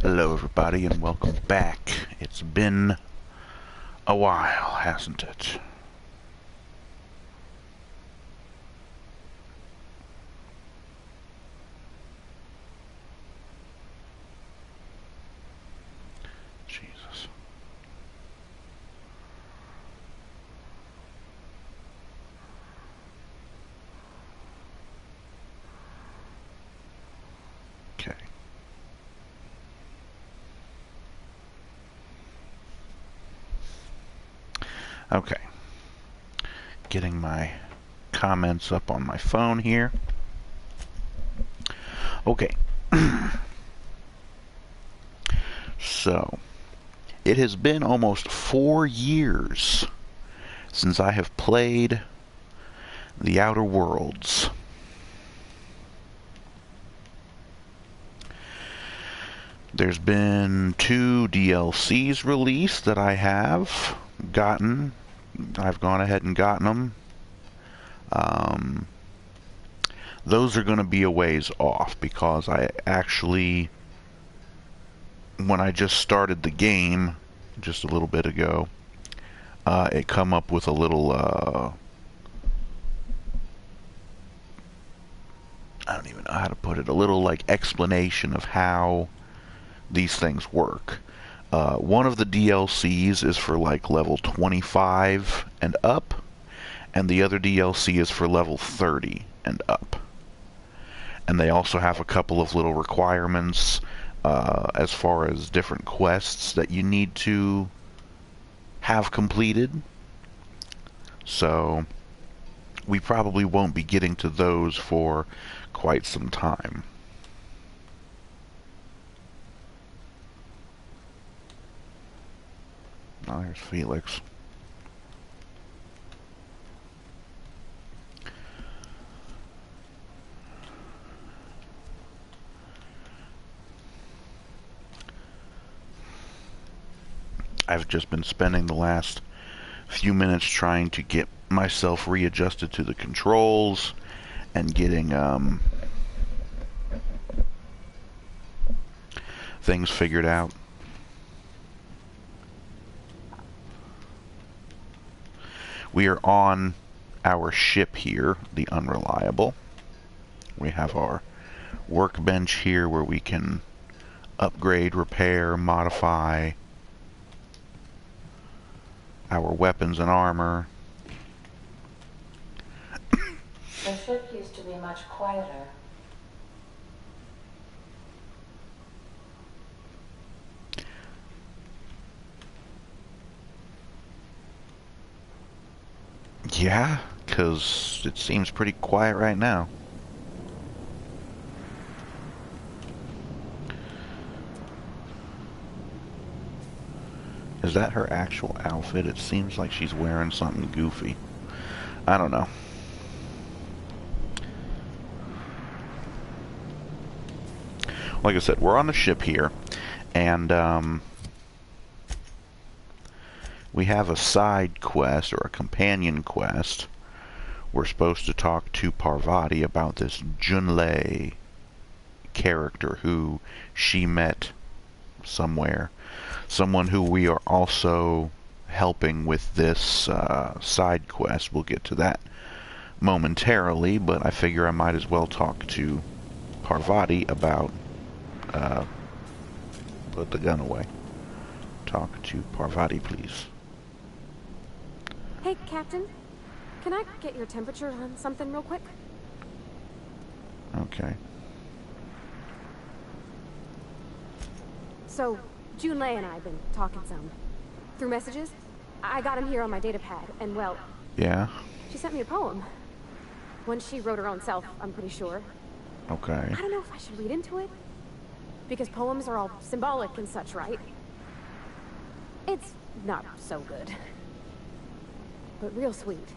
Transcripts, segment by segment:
Hello everybody and welcome back. It's been a while, hasn't it? Jesus. Okay. Okay. Getting my comments up on my phone here. Okay. So, it has been almost 4 years since I have played The Outer Worlds. There's been 2 DLCs released that I have gotten. I've gone ahead and gotten them. Those are going to be a ways off because I actually, when I just started the game just a little bit ago, it come up with a little, I don't even know how to put it, a little like explanation of how these things work. One of the DLCs is for like level 25 and up, and the other DLC is for level 30 and up. And they also have a couple of little requirements as far as different quests that you need to have completed. So we probably won't be getting to those for quite some time. Oh, there's Felix. I've just been spending the last few minutes trying to get myself readjusted to the controls and getting things figured out. We are on our ship here, the Unreliable. We have our workbench here where we can upgrade, repair, modify our weapons and armor. The ship used to be much quieter. Yeah, because it seems pretty quiet right now. Is that her actual outfit? It seems like she's wearing something goofy. I don't know. Like I said, we're on the ship here, and we have a side quest, or a companion quest. We're supposed to talk to Parvati about this Junlei character who she met somewhere. Someone who we are also helping with this side quest. We'll get to that momentarily, but I figure I might as well talk to Parvati about... put the gun away. Talk to Parvati, please. Hey, Captain. Can I get your temperature on something real quick? Okay. So, Junlei and I have been talking some. Through messages? I got him here on my data pad, and well... Yeah? She sent me a poem. One she wrote her own self, I'm pretty sure. Okay. I don't know if I should read into it. Because poems are all symbolic and such, right? It's not so good. But real sweet.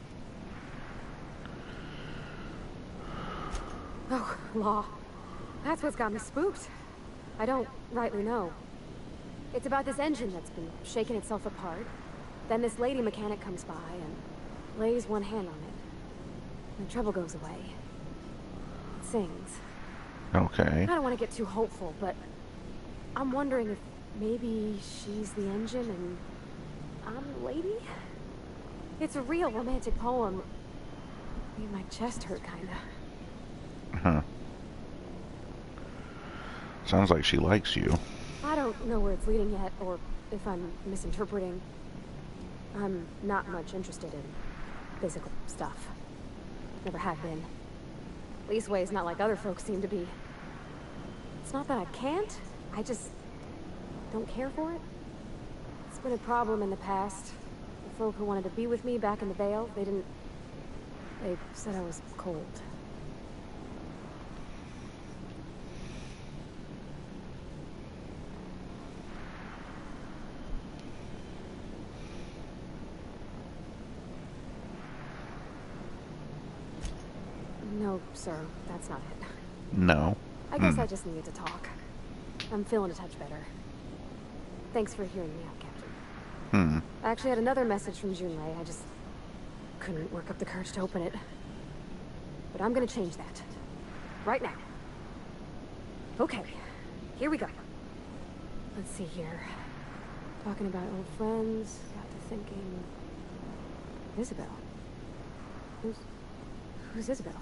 Oh, law. That's what's got me spooked. I don't rightly know. It's about this engine that's been shaking itself apart. Then this lady mechanic comes by and lays one hand on it. And the trouble goes away. It sings. Okay. I don't want to get too hopeful, but I'm wondering if maybe she's the engine and I'm the lady? It's a real romantic poem. Made my chest hurt, kinda. Huh. Sounds like she likes you. I don't know where it's leading yet, or if I'm misinterpreting. I'm not much interested in physical stuff. Never have been. Leastways, not like other folks seem to be. It's not that I can't, I just don't care for it. It's been a problem in the past. The folk who wanted to be with me back in the Vale, they said I was cold. No, sir, that's not it. No. I guess I just needed to talk. I'm feeling a touch better. Thanks for hearing me out, Captain. I actually had another message from Junlei. I just couldn't work up the courage to open it. But I'm gonna change that. Right now. Okay, here we go. Let's see here. Talking about old friends, got to thinking... Isabel. Who's Isabel?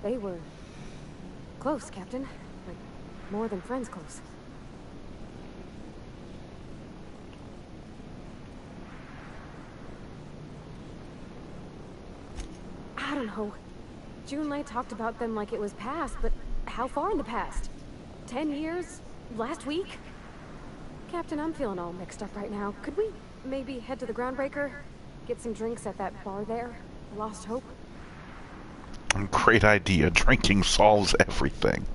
They were close, Captain. Like, more than friends close. I don't know. Junlei talked about them like it was past, but how far in the past? 10 years? Last week? Captain, I'm feeling all mixed up right now. Could we maybe head to the Groundbreaker? Get some drinks at that bar there? Lost Hope? Great idea. Drinking solves everything.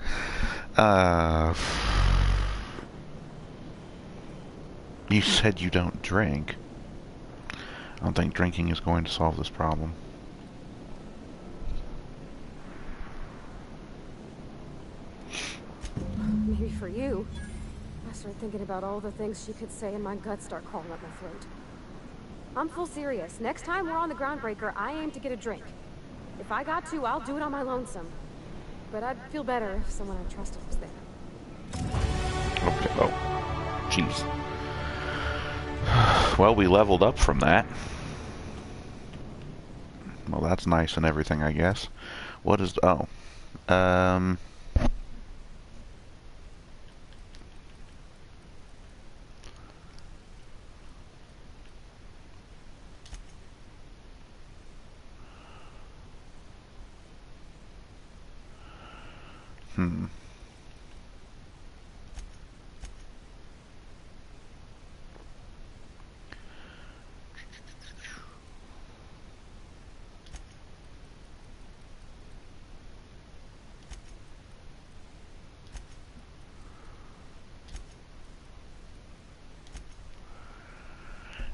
You said you don't drink. I don't think drinking is going to solve this problem. Maybe for you. I start thinking about all the things she could say and my guts start crawling up my throat. I'm full serious. Next time we're on the Groundbreaker, I aim to get a drink. If I got to, I'll do it on my lonesome. But I'd feel better if someone I trusted was there. Okay, oh. Jeez. Well, we leveled up from that. Well, that's nice and everything, I guess. What is... oh.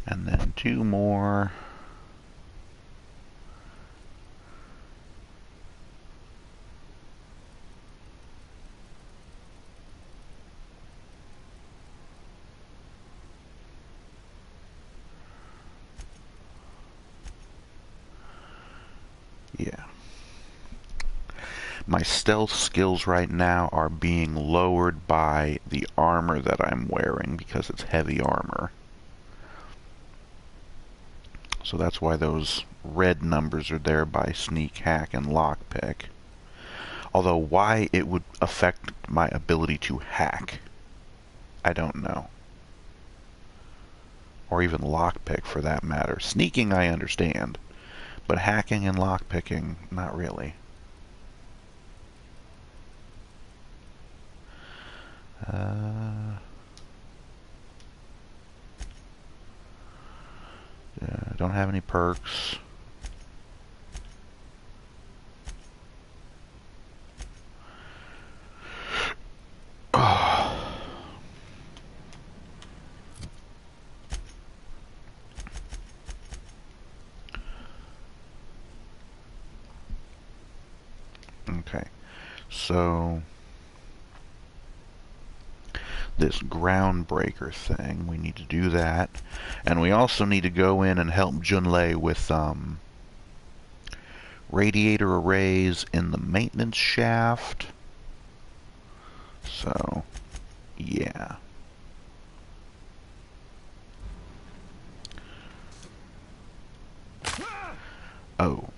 And then 2 more. Yeah. My stealth skills right now are being lowered by the armor that I'm wearing because it's heavy armor. So that's why those red numbers are there by sneak, hack, and lockpick. Although why it would affect my ability to hack, I don't know. Or even lockpick for that matter. Sneaking I understand, but hacking and lockpicking, not really. Don't have any perks. Okay, so this groundbreaker thing, we need to do that, and we also need to go in and help Junlei with radiator arrays in the maintenance shaft. So, yeah. Oh.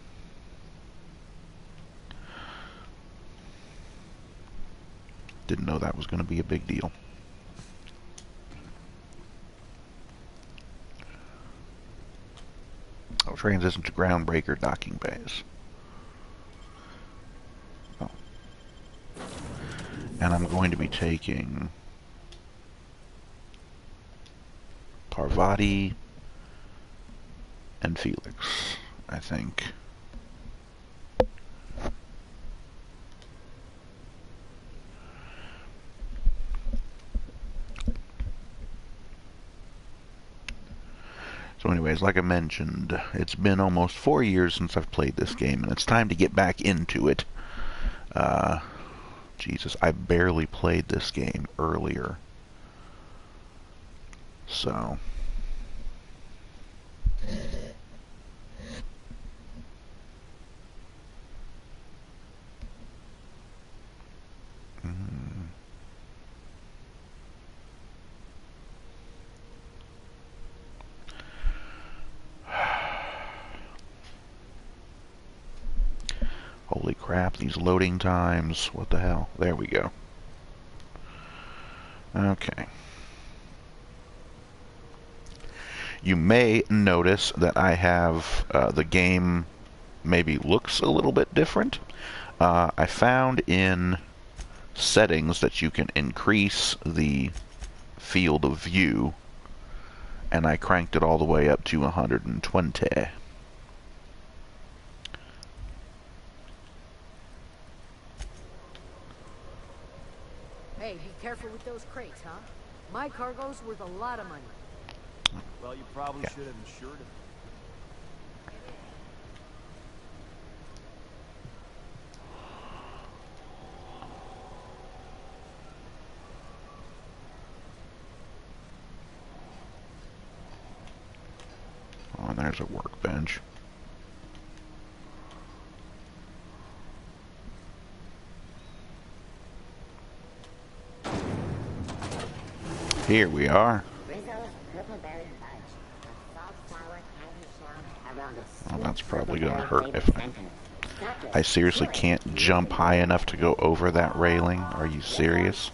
Didn't know that was going to be a big deal. I'll transition to groundbreaker docking bays. Oh. And I'm going to be taking Parvati and Felix, I think. So anyways, like I mentioned, it's been almost 4 years since I've played this game, and it's time to get back into it. Jesus, I barely played this game earlier. So... Holy crap, these loading times. What the hell? There we go. Okay. You may notice that I have the game maybe looks a little bit different. I found in settings that you can increase the field of view, and I cranked it all the way up to 120. Hey, be careful with those crates, huh? My cargo's worth a lot of money. Well, you probably should have insured it. Oh, and there's a workbench. Here we are. Well, that's probably going to hurt if I seriously can't jump high enough to go over that railing. Are you serious?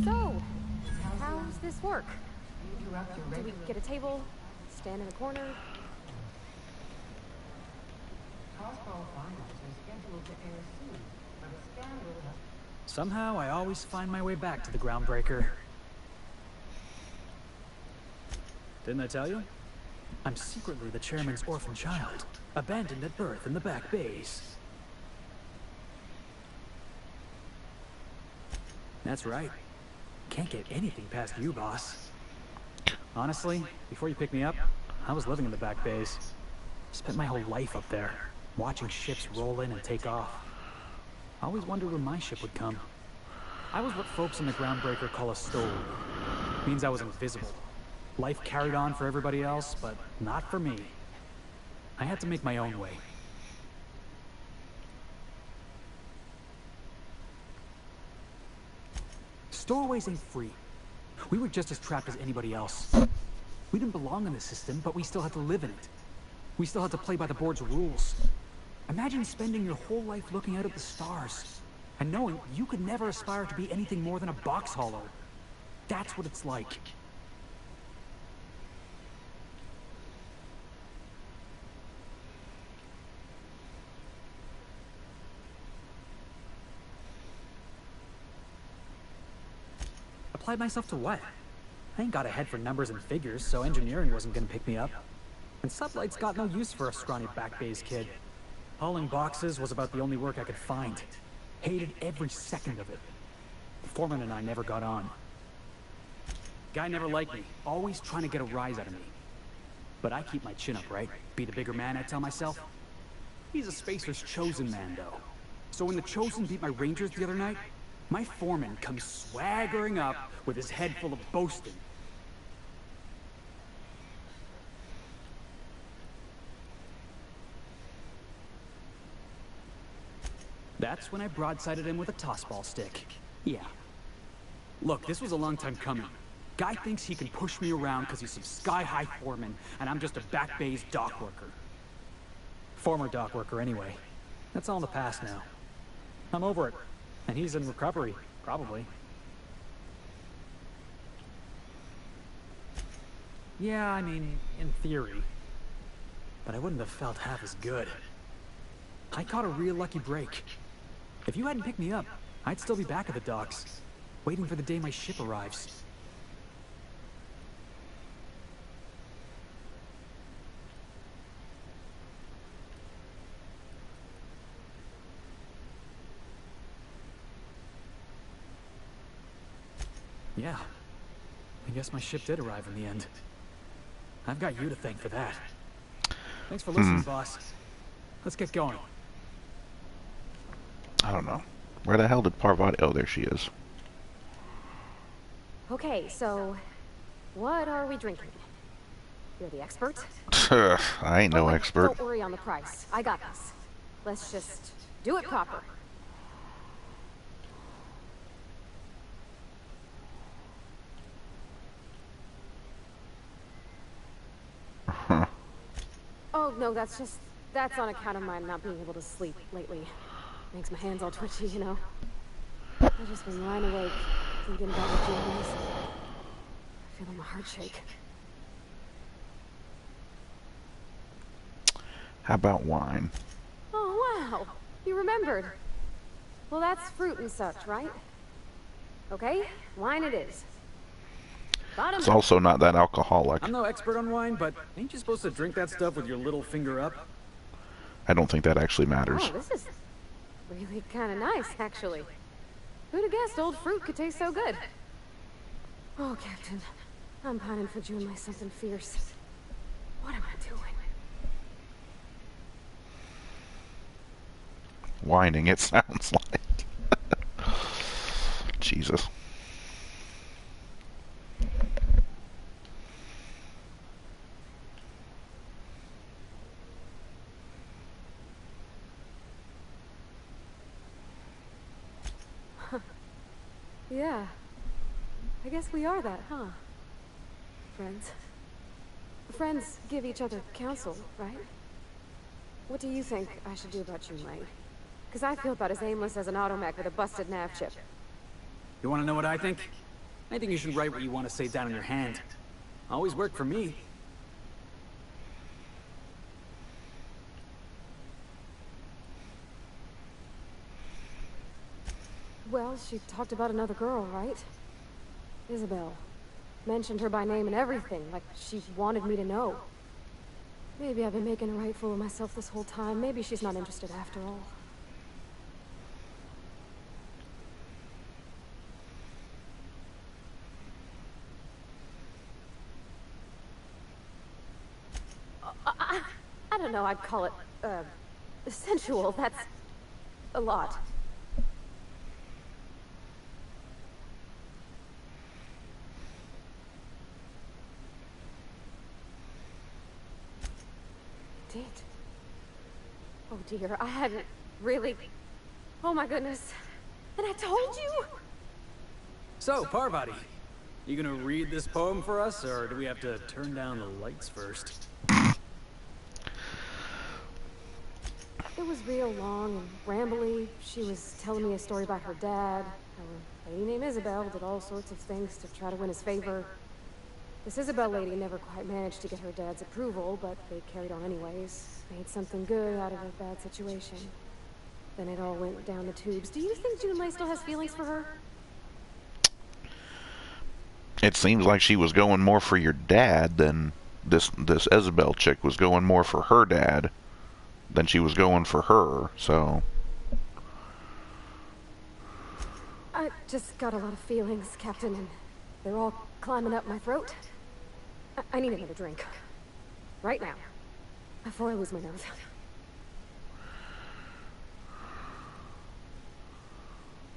So, how's this work? Do we get a table? Stand in a corner? Somehow, I always find my way back to the groundbreaker. Didn't I tell you? I'm secretly the chairman's orphan child, abandoned at birth in the back bays. That's right. Can't get anything past you, boss. Honestly, before you picked me up, I was living in the back bays. Spent my whole life up there, watching ships roll in and take off. I always wondered when my ship would come. I was what folks in the groundbreaker call a stowaway. Means I was invisible. Life carried on for everybody else, but not for me. I had to make my own way. Stowaways ain't free. We were just as trapped as anybody else. We didn't belong in the system, but we still had to live in it. We still had to play by the board's rules. Imagine spending your whole life looking out at the stars, and knowing you could never aspire to be anything more than a box hauler. That's what it's like. Applied myself to what? I ain't got a head for numbers and figures, so engineering wasn't gonna pick me up. And sublight's got no use for a scrawny back bays kid. Hauling boxes was about the only work I could find. Hated every second of it. Foreman and I never got on. Guy never liked me, always trying to get a rise out of me. But I keep my chin up, right? Be the bigger man, I tell myself. He's a Spacer's chosen man, though. So when the Chosen beat my Rangers the other night, my foreman comes swaggering up with his head full of boasting. That's when I broadsided him with a tossball stick. Yeah. Look, this was a long time coming. Guy thinks he can push me around because he's some sky-high foreman, and I'm just a back bay's dock worker. Former dock worker, anyway. That's all in the past now. I'm over it. And he's in recovery, probably. Yeah, I mean, in theory. But I wouldn't have felt half as good. I caught a real lucky break. If you hadn't picked me up, I'd still be back at the docks, waiting for the day my ship arrives. Yeah. I guess my ship did arrive in the end. I've got you to thank for that. Thanks for listening, boss. Let's get going. I don't know. Where the hell did Parvati... Oh, there she is. Okay, so what are we drinking? You're the expert? I ain't no wait, expert. Don't worry on the price. I got this. Let's just do it proper. Oh, no, that's on account of my not being able to sleep lately. Makes my hands all twitchy, you know. I've just been lying awake, thinking about the journeys. Feeling my heart shake. How about wine? Oh, wow. You remembered. Well, that's fruit and such, right? Okay, wine it is. Bottom It's also not that alcoholic. I'm no expert on wine, but ain't you supposed to drink that stuff with your little finger up? I don't think that actually matters. Oh, this is really kind of nice, actually. Who'd have guessed old fruit could taste so good? Oh, Captain. I'm pining for Junlei something fierce. What am I doing? Whining, it sounds like. Jesus. Yeah. I guess we are that, huh? Friends. Friends give each other counsel, right? What do you think I should do about Junlei? Because I feel about as aimless as an automech with a busted nav chip. You want to know what I think? I think you should write what you want to say down in your hand. Always worked for me. Well, she talked about another girl, right? Isabel. Mentioned her by name and everything, like she wanted me to know. Maybe I've been making a right fool of myself this whole time. Maybe she's not interested after all. I don't know, I'd call it, sensual. That's a lot. Did. Oh dear, I hadn't really... Oh my goodness. And I told you? So, Parvati, you gonna read this poem for us, or do we have to turn down the lights first? It was real long and rambly. She was telling me a story about her dad, how a lady named Isabel did all sorts of things to try to win his favor. This Isabel lady never quite managed to get her dad's approval, but they carried on anyways. Made something good out of a bad situation. Then it all went down the tubes. Do you think Junlei still has feelings for her? It seems like she was going more for your dad than this Isabel chick was going more for her dad than she was going for her, so... I just got a lot of feelings, Captain, and they're all climbing up my throat. I need another drink. Right now. Before I lose my nerve.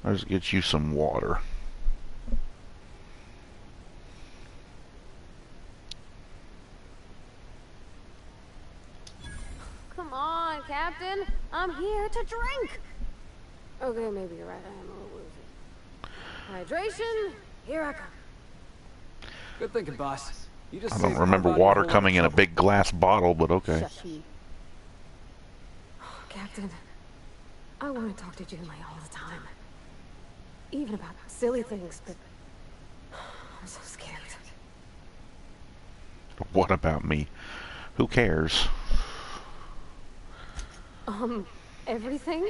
Let's get you some water. Come on, Captain. I'm here to drink. Okay, maybe you're right. I am a loser. Hydration. Here I come. Good thinking, boss. You just I don't saved remember Parvati a water whole lot of coming in a trouble. big glass bottle, but okay. Shush. Captain, I want to talk to Junlei all the time. Even about silly things, but I'm so scared. What about me? Who cares? Everything?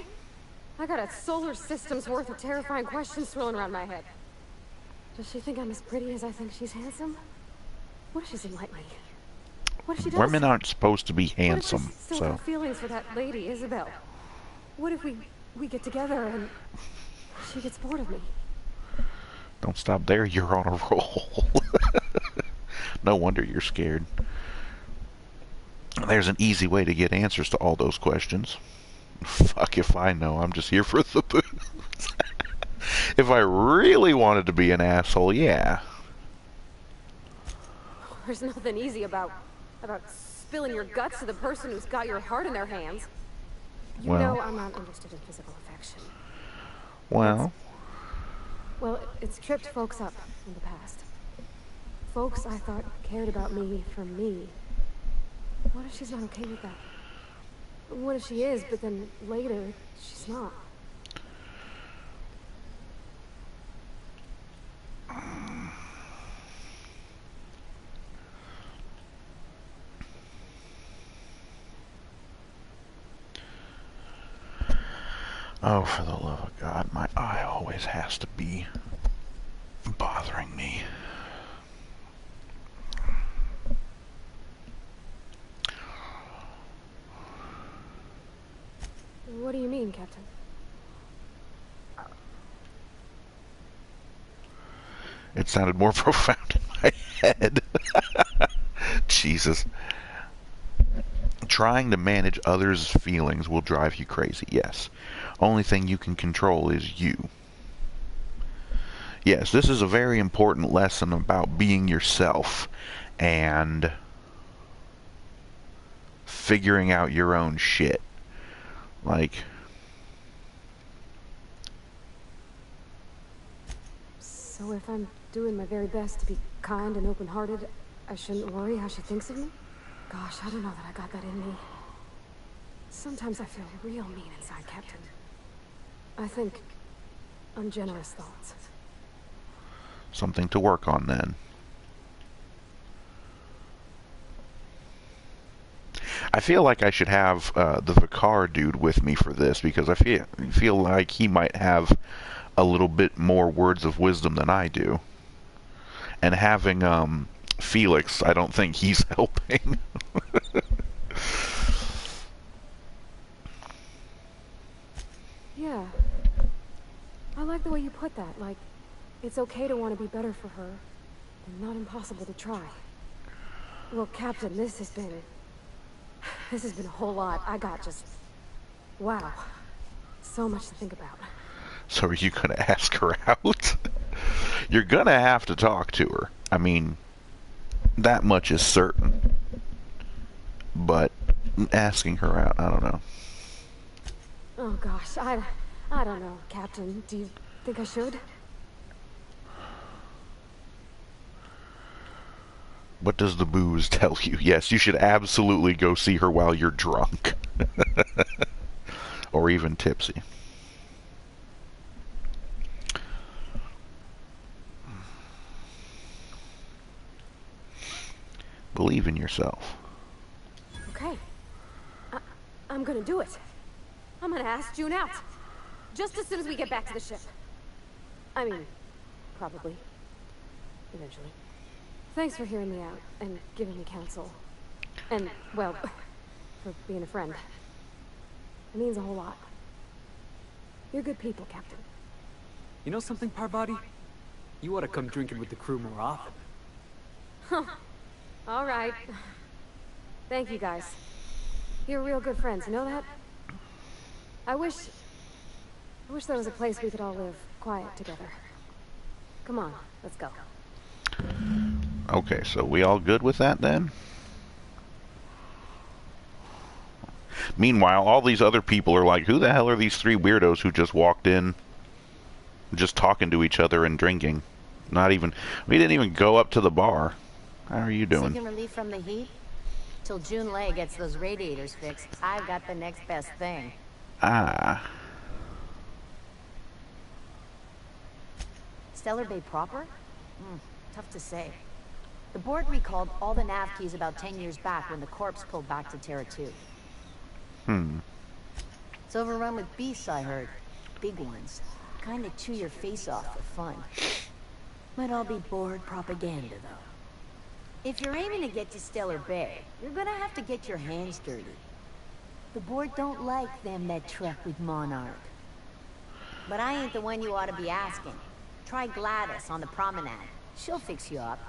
I got a solar system's worth of terrifying questions swirling around my head. Does she think I'm as pretty as I think she's handsome? What if she doesn't like me? What if she does? Women aren't supposed to be What if I handsome, still so have feelings for that lady, Isabel? What if we get together and she gets bored of me? don't stop there. You're on a roll. No wonder you're scared. There's an easy way to get answers to all those questions. Fuck if I know. I'm just here for the booze. If I really wanted to be an asshole, yeah. There's nothing easy about spilling your guts to the person who's got your heart in their hands. You Well. know I'm not interested in physical affection. Well, Well, it's tripped folks up in the past. Folks I thought cared about me for me. What if she's not okay with that? What if she is, but then later, she's not? oh, for the love of God, my eye always has to be bothering me. What do you mean, Captain? It sounded more profound in my head. Jesus. Trying to manage others' feelings will drive you crazy, yes. Only thing you can control is you. Yes, this is a very important lesson about being yourself and figuring out your own shit. Like, So if I'm doing my very best to be kind and open-hearted, I shouldn't worry how she thinks of me? Gosh, I don't know that I got that in me. Sometimes I feel real mean inside, Captain. I think ungenerous thoughts. something to work on then. I feel like I should have the Vicar dude with me for this, because I feel like he might have a little bit more words of wisdom than I do. And having Felix, I don't think he's helping. Yeah. I like the way you put that. Like, it's okay to want to be better for her, and not impossible to try. Well, Captain, this has been a whole lot. I got just... wow. So much to think about. So are you going to ask her out? You're going to have to talk to her. I mean, that much is certain. But asking her out, I don't know. Oh gosh, I don't know, Captain. Do you think I should? What does the booze tell you? Yes, you should absolutely go see her while you're drunk. Or even tipsy. Believe in yourself. Okay. I'm gonna do it. I'm gonna ask June out. Just as soon as we get back to the ship. I mean, probably. Eventually. Thanks for hearing me out and giving me counsel. And, well, for being a friend. It means a whole lot. You're good people, Captain. You know something, Parvati? You ought to come drinking with the crew more often. All right. Thank you, guys. You're real good friends, you know that? I wish I wish there was a place we could all live quiet together. Come on, let's go. Okay, so we all good with that then? Meanwhile, all these other people are like, who the hell are these three weirdos who just walked in, just talking to each other and drinking? Not even, we didn't even go up to the bar. How are you doing? Seeking relief from the heat? Till June Lay gets those radiators fixed, I've got the next best thing. Ah. Stellar Bay proper? Tough to say. The board recalled all the nav keys about 10 years back when the corpse pulled back to Terra 2. It's overrun with beasts, I heard. Big ones. Kinda chew your face off for fun. Might all be board propaganda, though. If you're aiming to get to Stellar Bay, you're gonna have to get your hands dirty. The board don't like them that truck with Monarch. But I ain't the one you ought to be asking. Try Gladys on the promenade. She'll fix you up.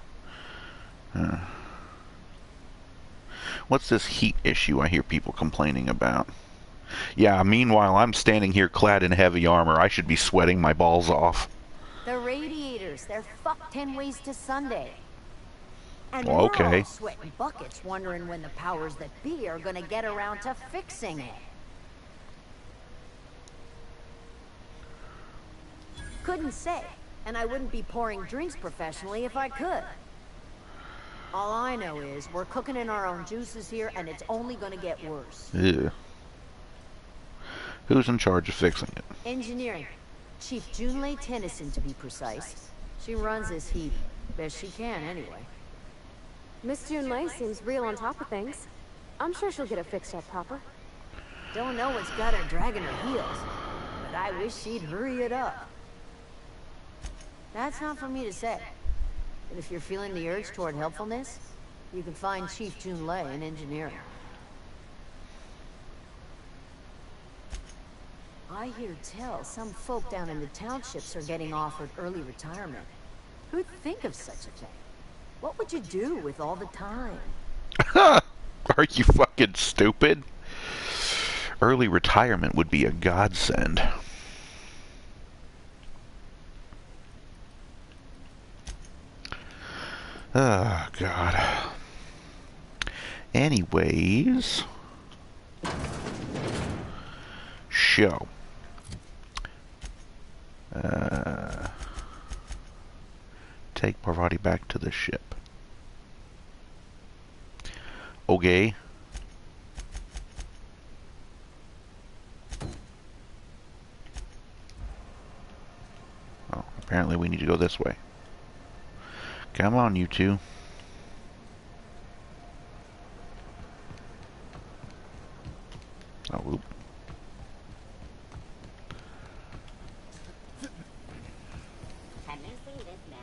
What's this heat issue I hear people complaining about? Yeah, meanwhile, I'm standing here clad in heavy armor. I should be sweating my balls off. The radiators, they're fucked 10 ways to Sunday. And Well, we're okay. all sweating buckets wondering when the powers that be are gonna get around to fixing it. Couldn't say, and I wouldn't be pouring drinks professionally if I could. All I know is we're cooking in our own juices here, and it's only gonna get worse. Ew. Who's in charge of fixing it? Engineering. Chief Junlei Tennyson, to be precise. She runs this heat. Best she can, anyway. Miss June Lay seems real on top of things. I'm sure she'll get it fixed up proper. Don't know what's got her dragging her heels, but I wish she'd hurry it up. That's not for me to say. But if you're feeling the urge toward helpfulness, you can find Chief June Lay in engineering. I hear tell some folk down in the townships are getting offered early retirement. Who'd think of such a thing? What would you do with all the time? Are you fucking stupid? Early retirement would be a godsend. Oh, God. Anyways. Show. Take Parvati back to the ship. Okay. Oh, apparently we need to go this way. Come on, you two. Oh, whoop. Have you seen this man?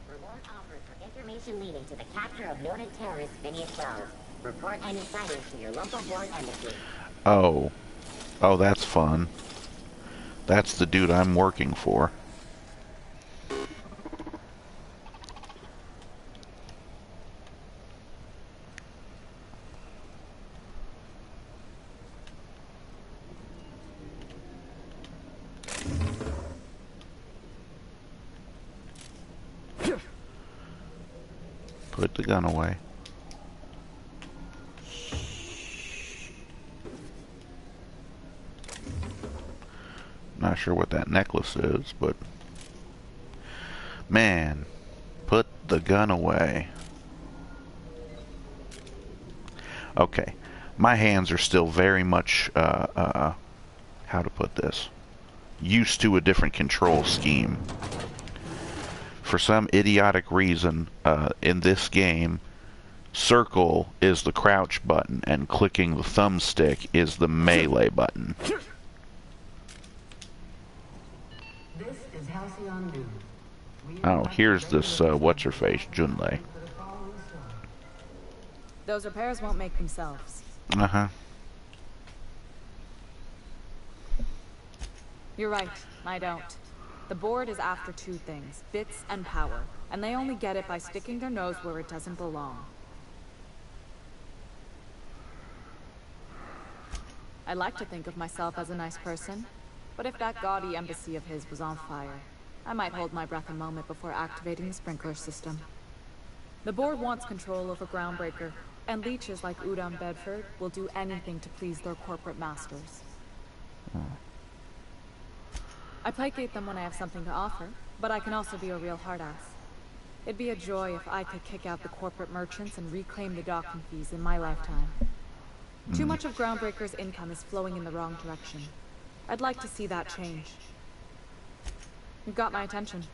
Reward offered for information leading to the capture of noted terrorist Phineas Wells. Report any sightings to your local board embassy. Oh. Oh, that's fun. That's the dude I'm working for. Put the gun away. Not sure what that necklace is, but man, put the gun away. Okay, my hands are still very much how to put this, used to a different control scheme. For some idiotic reason, in this game, circle is the crouch button and clicking the thumbstick is the melee button. Oh, here's this, what's-her-face, Junlei. Those repairs won't make themselves. Uh-huh. You're right, I don't. The board is after two things, bits and power, and they only get it by sticking their nose where it doesn't belong. I like to think of myself as a nice person, But if that gaudy embassy of his was on fire, I might hold my breath a moment before activating the sprinkler system. The board wants control over Groundbreaker, and leeches like Udon Bedford will do anything to please their corporate masters. I placate them when I have something to offer, but I can also be a real hard-ass. It'd be a joy if I could kick out the corporate merchants and reclaim the docking fees in my lifetime. Too much of Groundbreaker's income is flowing in the wrong direction. I'd like to see that change. You've got my attention.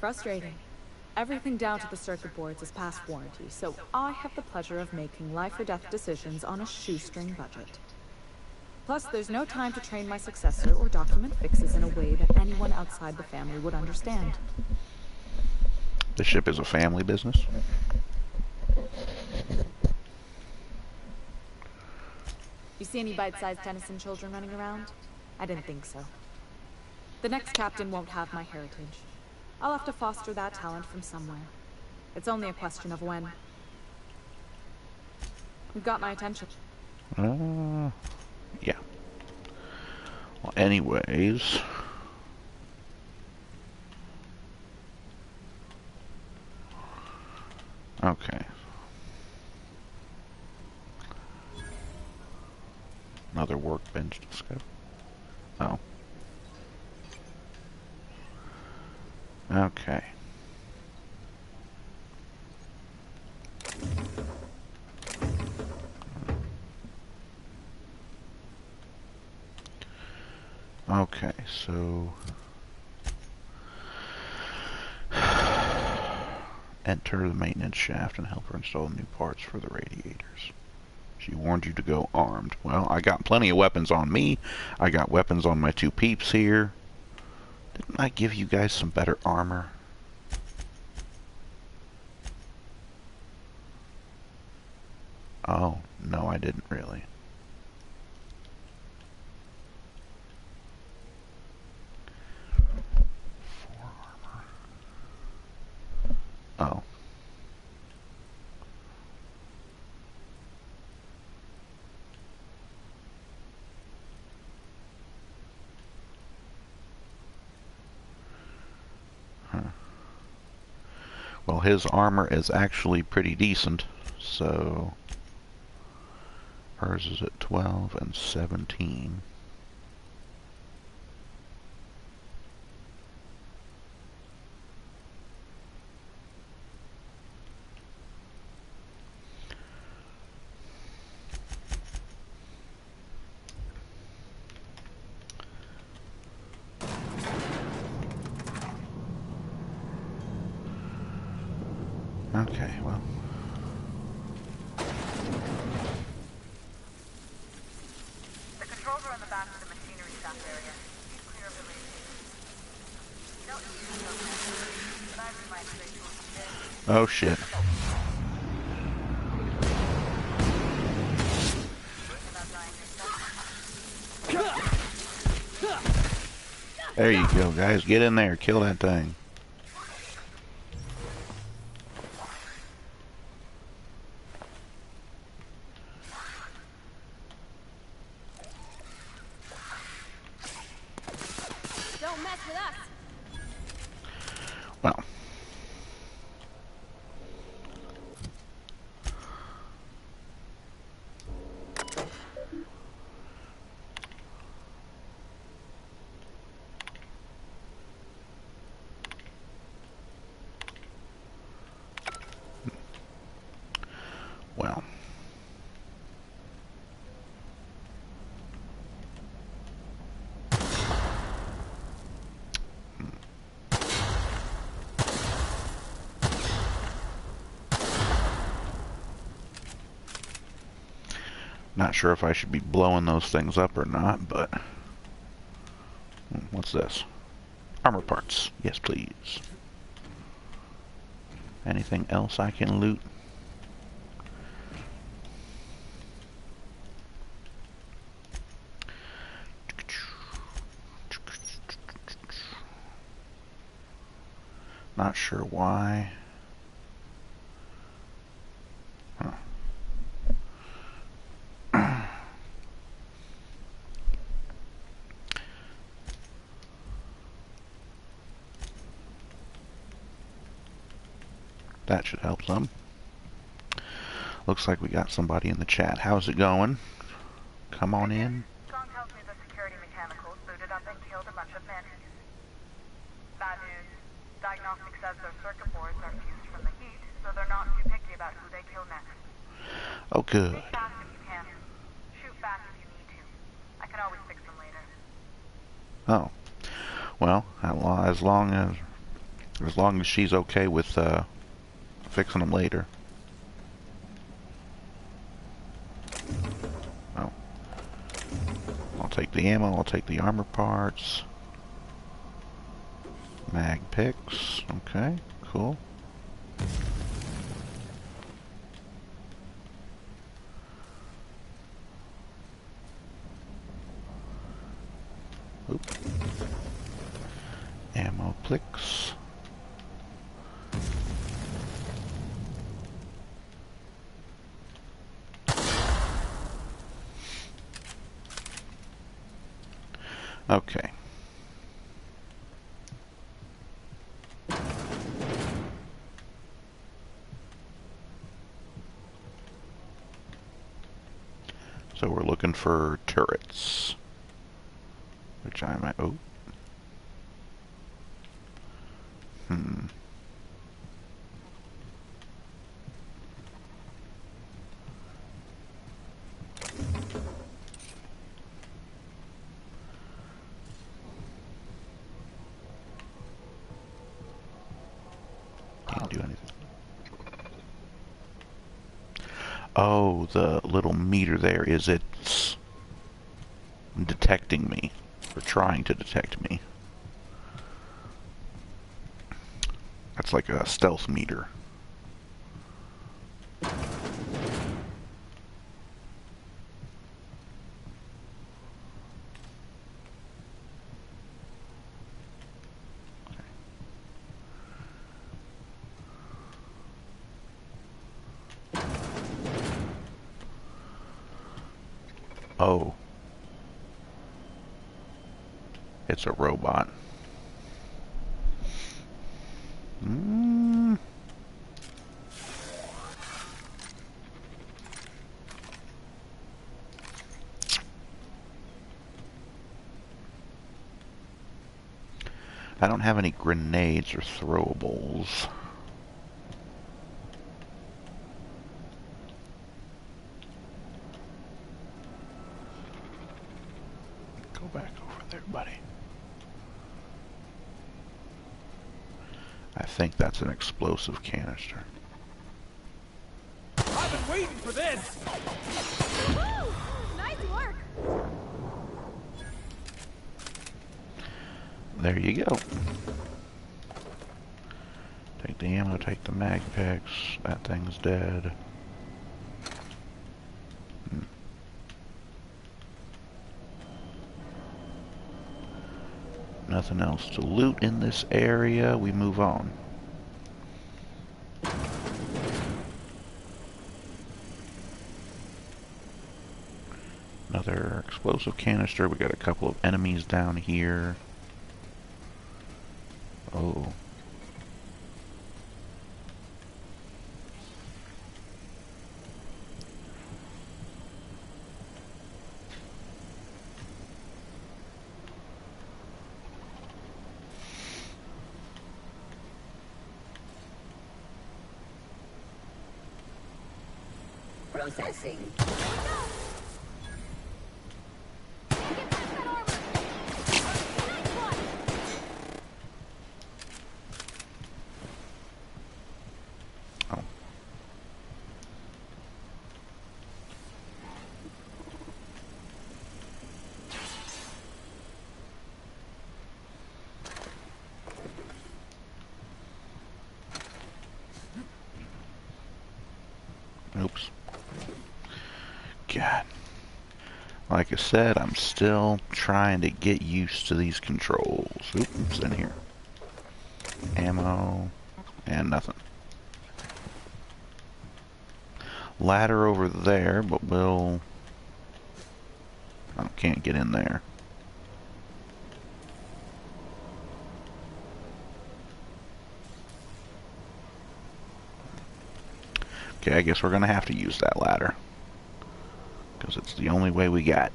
Frustrating. Everything down to the circuit boards is past warranty, so I have the pleasure of making life or death decisions on a shoestring budget. Plus, there's no time to train my successor or document fixes in a way that anyone outside the family would understand. The ship is a family business. You see any bite-sized Tennyson children running around? I didn't think so. The next captain won't have my heritage. I'll have to foster that talent from somewhere. It's only a question of when. You've got my attention. Yeah. Well, anyways. Okay. Another workbench discovered. Oh. Okay. Okay, so enter the maintenance shaft and help her install new parts for the radiators. She warned you to go armed. Well, I got plenty of weapons on me. I got weapons on my two peeps here. Didn't I give you guys some better armor? Oh, no, I didn't really. Oh. Huh. Well, his armor is actually pretty decent, so hers is at 12 and 17. Okay, well. The controls are in the back of the machinery shop area. Keep clear of the radiators. You don't need to know that, but I remind you. Oh shit. There you go, guys. Get in there. Kill that thing. Don't mess with us. Well. Well. Not sure if I should be blowing those things up or not, but what's this? Armor parts. Yes, please. Anything else I can loot? Not sure why. Huh. That should help some. Looks like we got somebody in the chat. How's it going? Come on in. Strong tells me the security mechanicals booted up and killed a bunch of manties. Bad news. Diagnostic says their circuit boards are fused from the heat, so they're not too picky about who they kill next. Oh, good. Be fast if you can. Shoot back if you need to. I can always fix them later. Oh. Well, as long as she's okay with fixing them later. Oh. I'll take the ammo, I'll take the armor parts. Mag picks. Okay, cool. Oop. Ammo picks. Okay. So we're looking for turrets. Which I might... Oh. Can't do anything. Oh, the little meter there is it's detecting me, or trying to detect me. That's like a stealth meter. Oh. It's a robot. I don't have any grenades or throwables. Go back over there, buddy. I think that's an explosive canister. I've been waiting for this! Woo! Nice work! There you go. Take the ammo, take the mag picks. That thing's dead. Nothing else to loot in this area. We move on. Another explosive canister. We got a couple of enemies down here. Oh. Processing. Oh. Oops. God. Like I said, I'm still trying to get used to these controls. Oops, in here. Ammo. And nothing. Ladder over there, but we'll... Oh, can't get in there. Okay, I guess we're gonna have to use that ladder. Because it's the only way we got.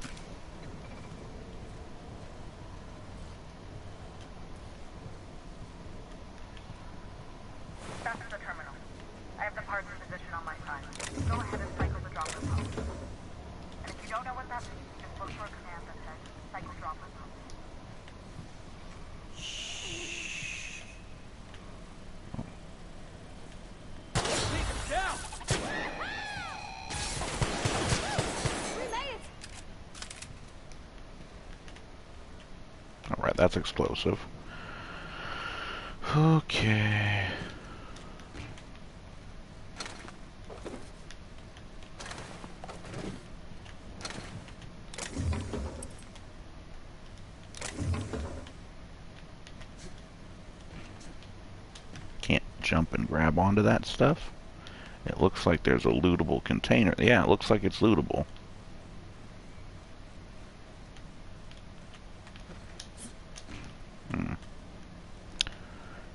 That's the terminal. I have the parts in position on my side. Go ahead and cycle the dropper pump. And if you don't know what that means, just look for a command that says cycle dropper pump. Alright, that's explosive. Okay. Can't jump and grab onto that stuff. It looks like there's a lootable container. Yeah, it looks like it's lootable.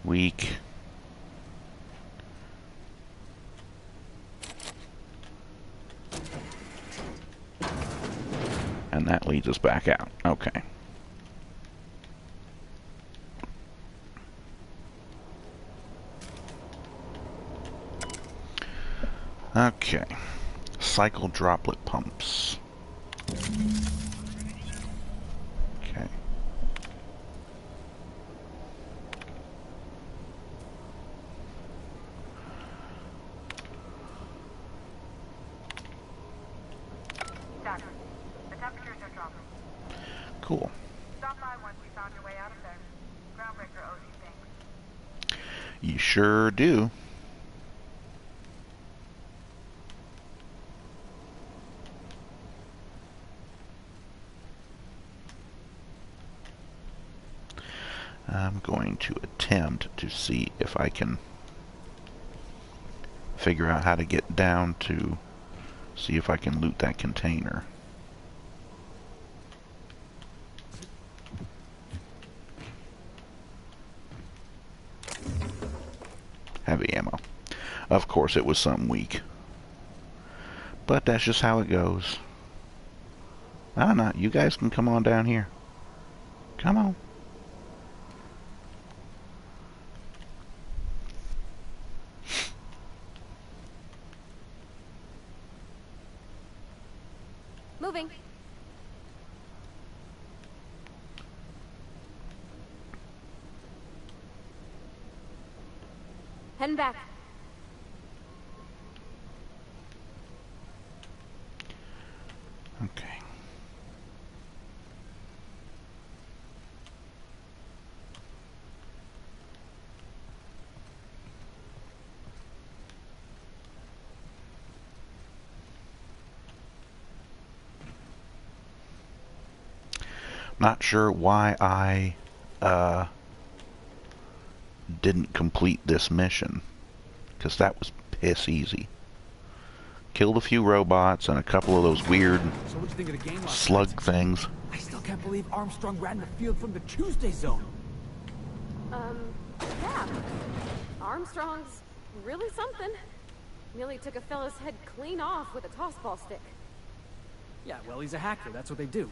Weak. And that leads us back out. Okay. Okay. Cycle droplet pumps. Okay. Done. The temperatures are dropping. Cool. Stop by once you found your way out of there. Groundbreaker owes you things. You sure do. I'm going to attempt to see if I can figure out how to get down to see if I can loot that container. Heavy ammo. Of course it was something weak. But that's just how it goes. I don't know. You guys can come on down here. Come on. Moving. Heading back. Okay. Not sure why I didn't complete this mission, because that was piss easy. Killed a few robots and a couple of those weird So what'd you think of the game last slug night? things. I still can't believe Armstrong ran the field from the Tuesday zone. Yeah. Armstrong's really something. Nearly took a fella's head clean off with a tossball stick. Yeah, well, he's a hacker. That's what they do.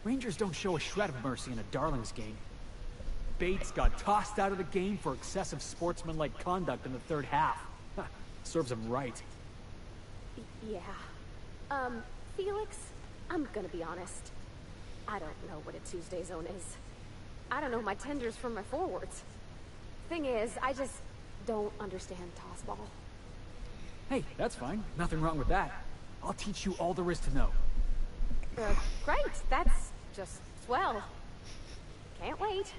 Rangers don't show a shred of mercy in a Darlings game. Bates got tossed out of the game for excessive sportsmanlike conduct in the third half. Serves him right. Yeah. Felix, I'm gonna be honest. I don't know what a Tuesday zone is. I don't know my tenders from my forwards. Thing is, I just don't understand tossball. Hey, that's fine. Nothing wrong with that. I'll teach you all there is to know. Great. That's just swell. Can't wait.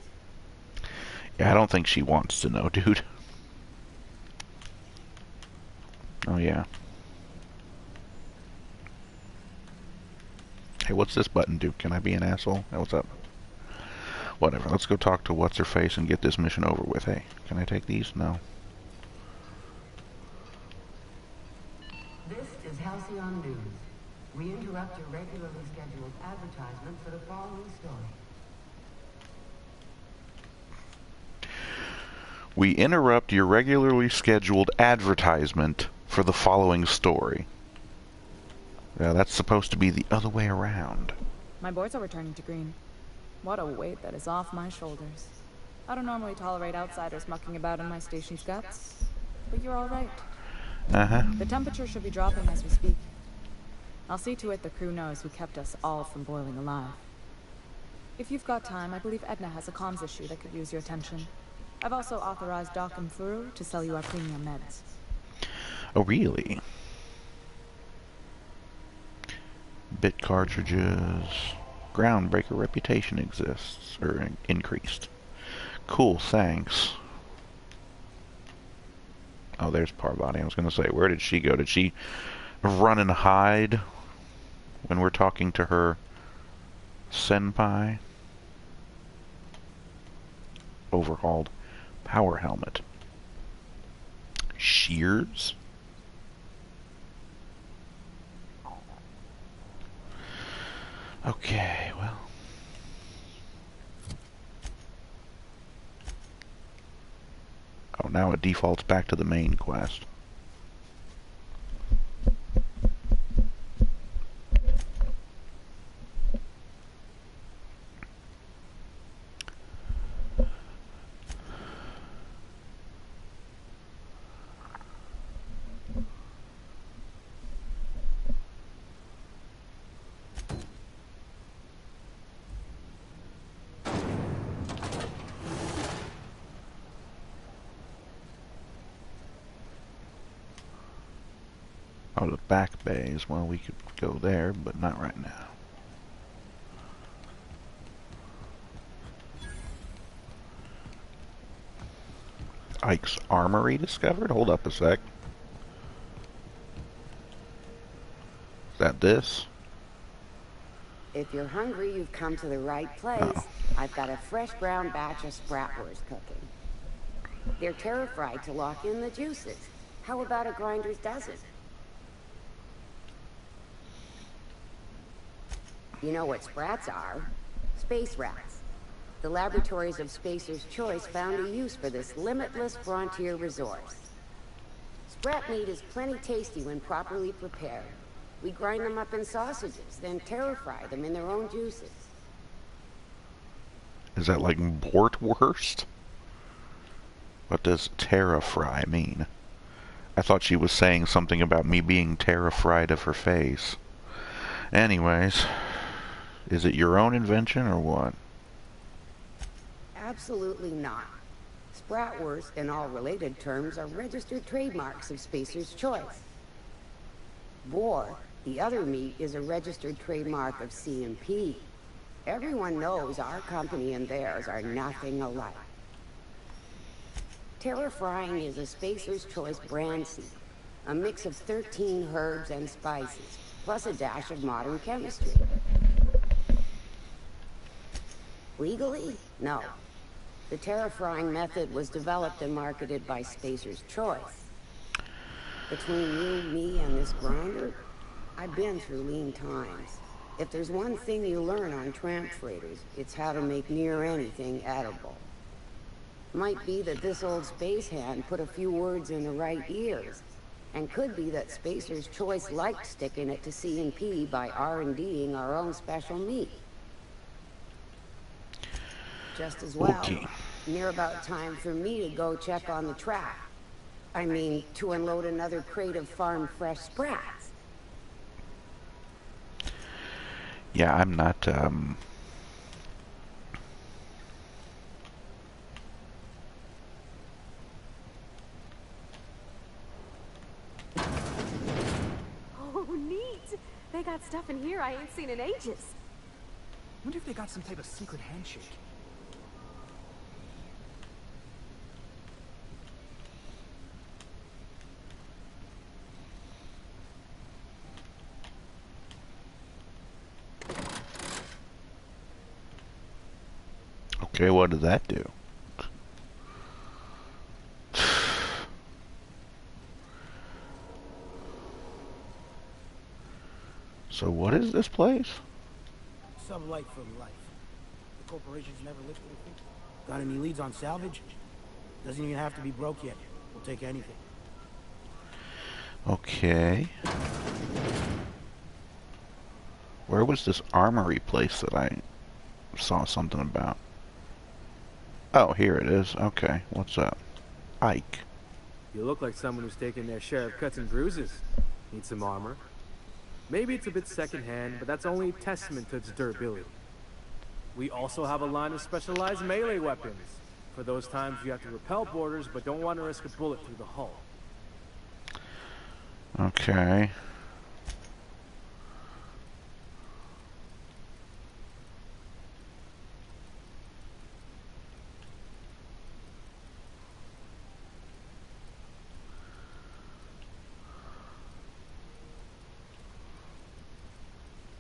Yeah, I don't think she wants to know, dude. Oh, yeah. Hey, what's this button do? Can I be an asshole? Hey, what's up? Whatever. Let's go talk to What's-Her-Face and get this mission over with. Hey, can I take these? No. This is Halcyon News. We interrupt your regularly scheduled advertisement for the following story. We interrupt your regularly scheduled advertisement for the following story. That's supposed to be the other way around. My boards are returning to green. What a weight that is off my shoulders. I don't normally tolerate outsiders mucking about in my station's guts, but you're all right. The temperature should be dropping as we speak. I'll see to it the crew knows who kept us all from boiling alive. If you've got time, I believe Edna has a comms issue that could use your attention. I've also authorized Doc and Furu to sell you our premium meds. Oh, really? Bit cartridges. Groundbreaker reputation exists, or increased. Cool, thanks. Oh, there's Parvati. I was going to say, where did she go? Did she run and hide when we're talking to her senpai? Overhauled power helmet. Shears? Okay, well. Oh, now it defaults back to the main quest. Oh, the back bays. Well, we could go there, but not right now. Ike's Armory discovered? Hold up a sec. Is that this? If you're hungry, you've come to the right place. Oh. I've got a fresh brown batch of spratwurst cooking. They're terra-fried to lock in the juices. How about a grinder's dozen? You know what sprats are? Space rats. The laboratories of Spacer's Choice found a use for this limitless frontier resource. Sprat meat is plenty tasty when properly prepared. We grind them up in sausages, then terra-fry them in their own juices. Is that like Bortwurst? What does terra-fry mean? I thought she was saying something about me being terrified of her face. Anyways, is it your own invention or what? Absolutely not. Spratwurst and all related terms are registered trademarks of Spacer's Choice. Boar, the other meat, is a registered trademark of C&P. Everyone knows our company and theirs are nothing alike. Terra-frying is a Spacer's Choice brand seed, a mix of 13 herbs and spices, plus a dash of modern chemistry. Legally? No. The terra-frying method was developed and marketed by Spacer's Choice. Between you, me, and this grinder, I've been through lean times. If there's one thing you learn on tramp freighters, it's how to make near anything edible. Might be that this old space hand put a few words in the right ears, and could be that Spacer's Choice liked sticking it to C&P by R&D'ing our own special meat. Just as well, Okay. Near about time for me to go check on the track. I mean, to unload another crate of farm fresh sprats. Yeah, I'm not, Oh, neat! They got stuff in here I ain't seen in ages. Wonder if they got some type of secret handshake. okay, what did that do? So what is this place? Some light for life. The corporation's never lifted a finger. Got any leads on salvage? Doesn't even have to be broke yet. We'll take anything. Okay. Where was this armory place that I saw something about? Oh, here it is. Okay, what's up? Ike. You look like someone who's taken their share of cuts and bruises. Need some armor? Maybe it's a bit secondhand, but that's only a testament to its durability. We also have a line of specialized melee weapons, for those times you have to repel boarders but don't want to risk a bullet through the hull. Okay.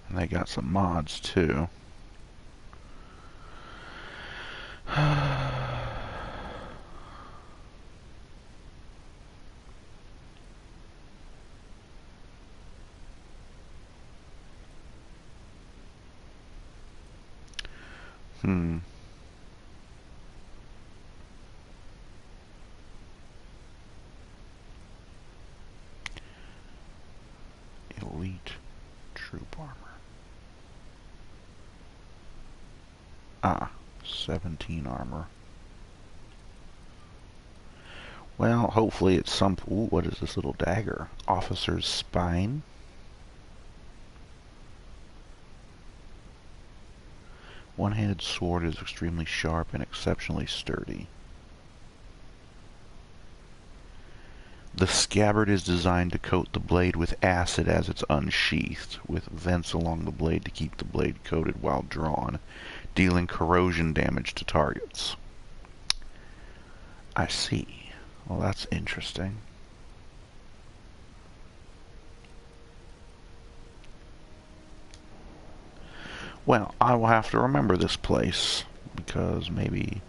And they got some mods too. Elite troop armor. Ah, 17 armor. Well, hopefully it's some... Ooh, what is this little dagger? Officer's spine. One-handed sword is extremely sharp and exceptionally sturdy. The scabbard is designed to coat the blade with acid as it's unsheathed, with vents along the blade to keep the blade coated while drawn, dealing corrosion damage to targets. I see. Well, that's interesting. Well, I will have to remember this place, because maybe...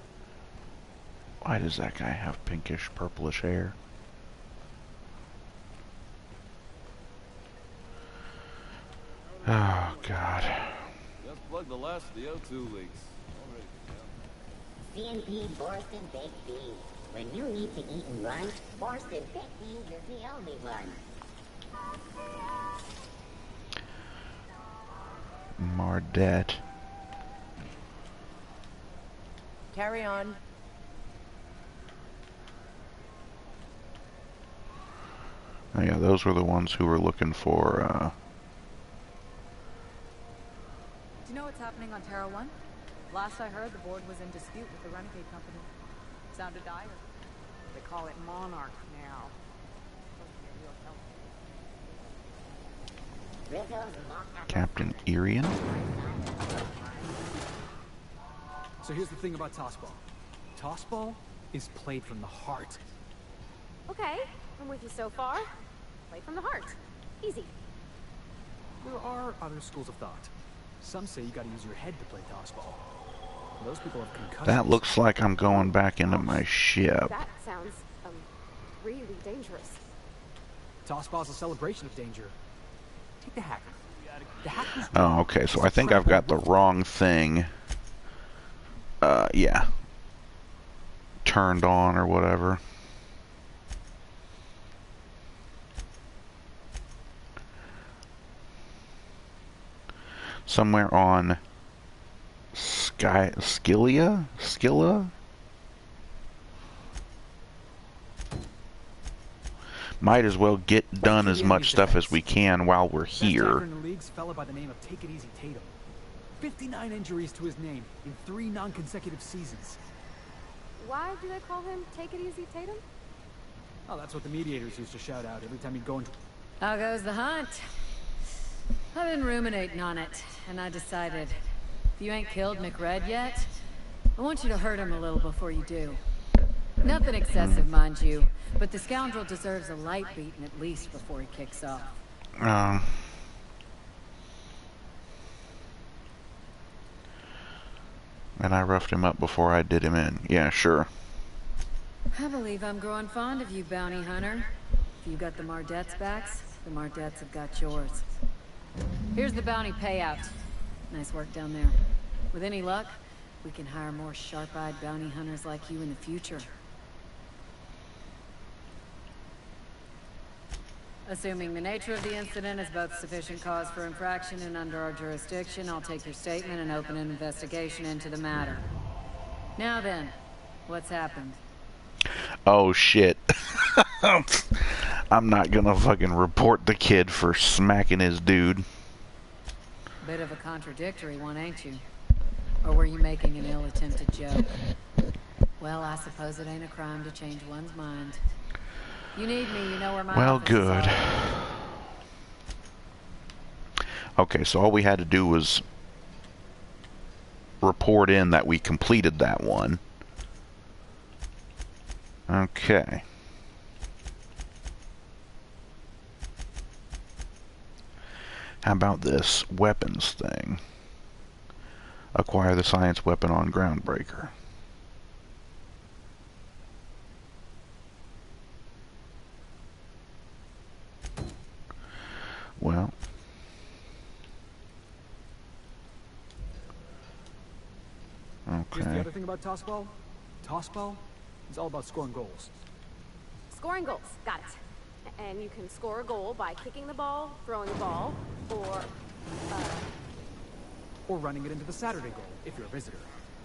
Why does that guy have pinkish, purplish hair? Oh, God. Just plug the last of the O2 leaks. CNP Borston Baked Beans. When you need to eat and run, Borston Baked Beans is the only one. Mardette. Carry on. Oh, yeah, those were the ones who were looking for, Do you know what's happening on Terra 1? Last I heard, the board was in dispute with the Renegade Company. Sounded dire. They call it Monarch now. Captain Irian? So here's the thing about Tossball. Tossball is played from the heart. Okay, I'm with you so far. Play from the heart. Easy. There are other schools of thought. Some say you gotta use your head to play Tossball. Those people have concussions. That looks like I'm going back into my ship. That sounds, really dangerous. Tossball's a celebration of danger. Take the hacker. The hacker's Oh, okay, so I think I've got the wrong thing. Yeah. Turned on or whatever. Somewhere on Skilla? Might as well get done as much stuff as we can while we're here. In the league's fella by the name of Take It Easy Tatum. 59 injuries to his name in 3 non-consecutive seasons. Why do they call him Take It Easy Tatum? Oh, that's what the mediators used to shout out every time he'd go into... How goes the hunt? I've been ruminating on it, and I decided, if you ain't killed McRed yet, I want you to hurt him a little before you do. Nothing excessive, mind you, but the scoundrel deserves a light beating at least before he kicks off. And I roughed him up before I did him in. Yeah, sure. I believe I'm growing fond of you, bounty hunter. If you got the Mardette's backs, the Mardette's have got yours. Here's the bounty payout. Nice work down there. With any luck, we can hire more sharp-eyed bounty hunters like you in the future. Assuming the nature of the incident is both sufficient cause for infraction and under our jurisdiction, I'll take your statement and open an investigation into the matter. Now then, what's happened? Oh shit. I'm not gonna fucking report the kid for smacking his dude. Bit of a contradictory one, ain't you? Or were you making an ill-attempted joke? Well, I suppose it ain't a crime to change one's mind. You need me, you know where my Well, office good. Okay, so all we had to do was report in that we completed that one. Okay. How about this weapons thing? Acquire the science weapon on Groundbreaker. Well. Okay. Here's the other thing about Tossball. Tossball is all about scoring goals. Scoring goals. Got it. And you can score a goal by kicking the ball, throwing the ball, or running it into the Saturday goal, if you're a visitor.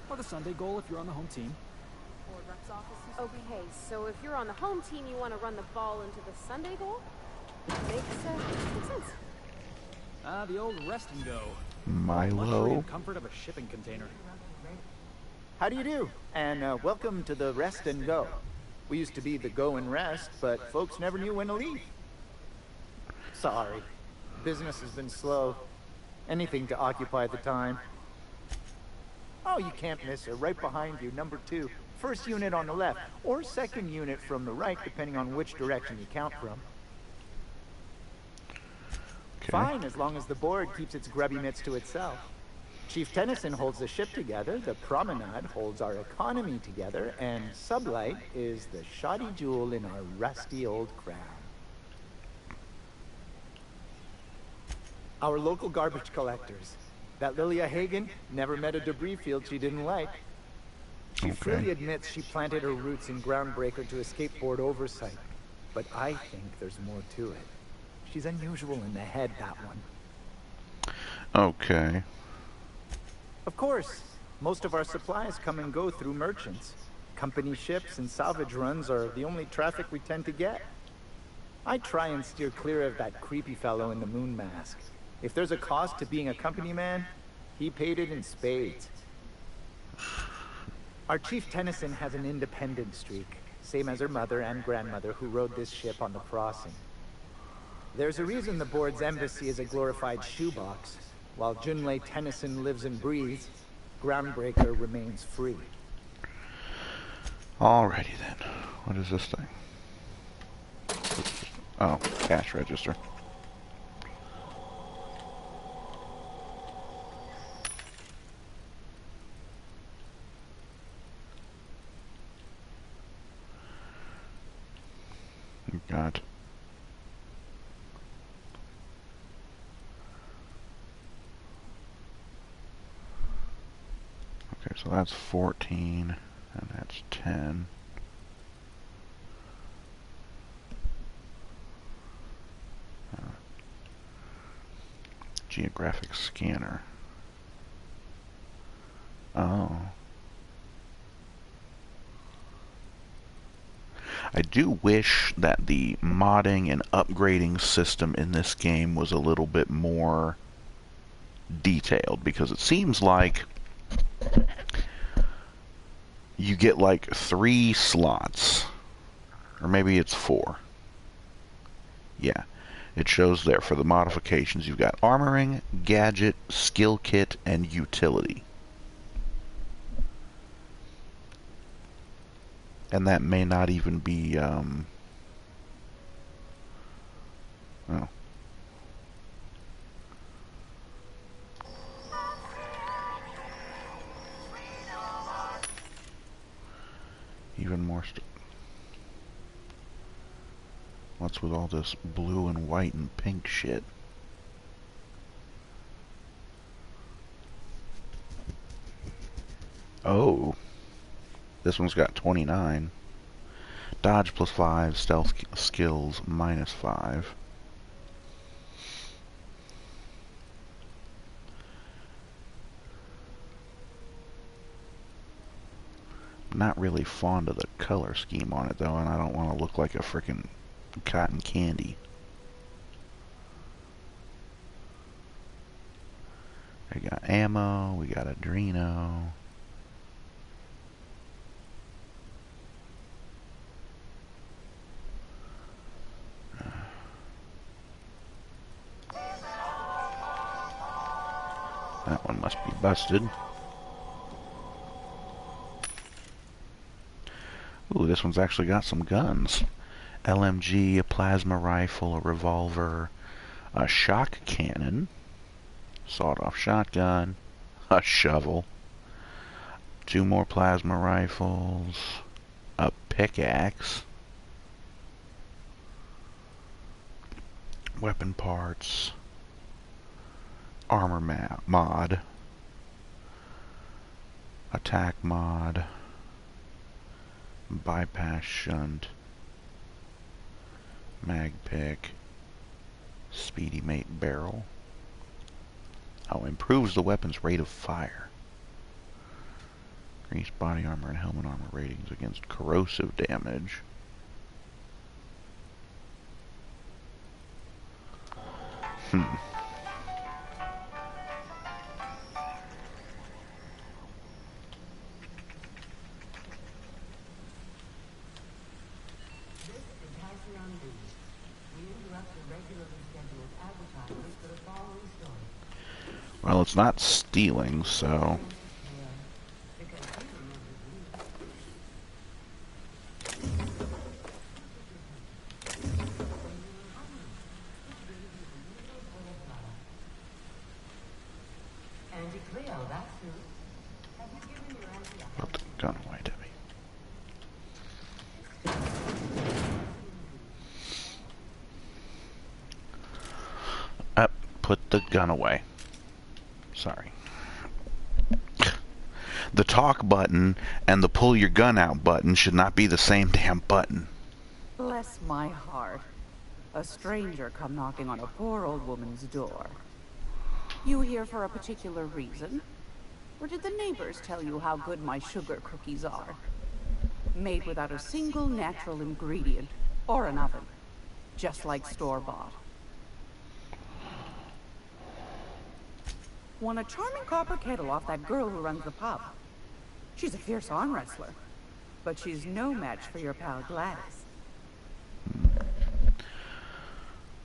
Or the Sunday goal, if you're on the home team. Okay, so if you're on the home team, you want to run the ball into the Sunday goal? Makes sense. The old rest and go. Milo. Luxury and comfort of a shipping container. How do you do? And welcome to the Rest and Go. We used to be the Go and Rest, but folks never knew when to leave. Sorry. Business has been slow. Anything to occupy the time. Oh, you can't miss her. Right behind you, number 2. First unit on the left, or second unit from the right, depending on which direction you count from. Okay. Fine, as long as the board keeps its grubby mitts to itself. Chief Tennyson holds the ship together, the Promenade holds our economy together, and Sublight is the shoddy jewel in our rusty old crown. Our local garbage collectors. That Lilia Hagen never met a debris field she didn't like. She freely admits she planted her roots in Groundbreaker to escape board oversight. But I think there's more to it. She's unusual in the head, that one. Okay. Of course, most of our supplies come and go through merchants. Company ships and salvage runs are the only traffic we tend to get. I try and steer clear of that creepy fellow in the moon mask. If there's a cost to being a company man, he paid it in spades. Our Chief Tennyson has an independent streak, same as her mother and grandmother who rode this ship on the crossing. There's a reason the board's embassy is a glorified shoebox. While Junlei Tennyson lives and breathes, Groundbreaker remains free. Alrighty then. What is this thing? Oh, cash register. God. Okay, so that's 14, and that's 10. Geographic scanner. Oh. I do wish that the modding and upgrading system in this game was a little bit more detailed, because it seems like you get like 3 slots, or maybe it's 4. Yeah, it shows there for the modifications. You've got armoring, gadget, skill kit, and utility. And that may not even be, oh. Even more what's with all this blue and white and pink shit? Oh. This one's got 29. Dodge +5, stealth skills -5. Not really fond of the color scheme on it, though, and I don't want to look like a frickin' cotton candy. We got ammo, we got Adreno. That one must be busted. Ooh, this one's actually got some guns. LMG, a plasma rifle, a revolver, a shock cannon, sawed-off shotgun, a shovel, 2 more plasma rifles, a pickaxe, weapon parts, armor mod, attack mod, bypass shunt, mag pick, speedy mate barrel. Oh, improves the weapon's rate of fire. Increased body armor and helmet armor ratings against corrosive damage. Well, it's not stealing, so... Put the gun away, Debbie. Up, put the gun away. Sorry. The talk button and the pull your gun out button should not be the same damn button. Bless my heart. A stranger come knocking on a poor old woman's door. You here for a particular reason? Or did the neighbors tell you how good my sugar cookies are? Made without a single natural ingredient or an oven. Just like store-bought. Won a charming copper kettle off that girl who runs the pub. She's a fierce arm wrestler, but she's no match for your pal Gladys.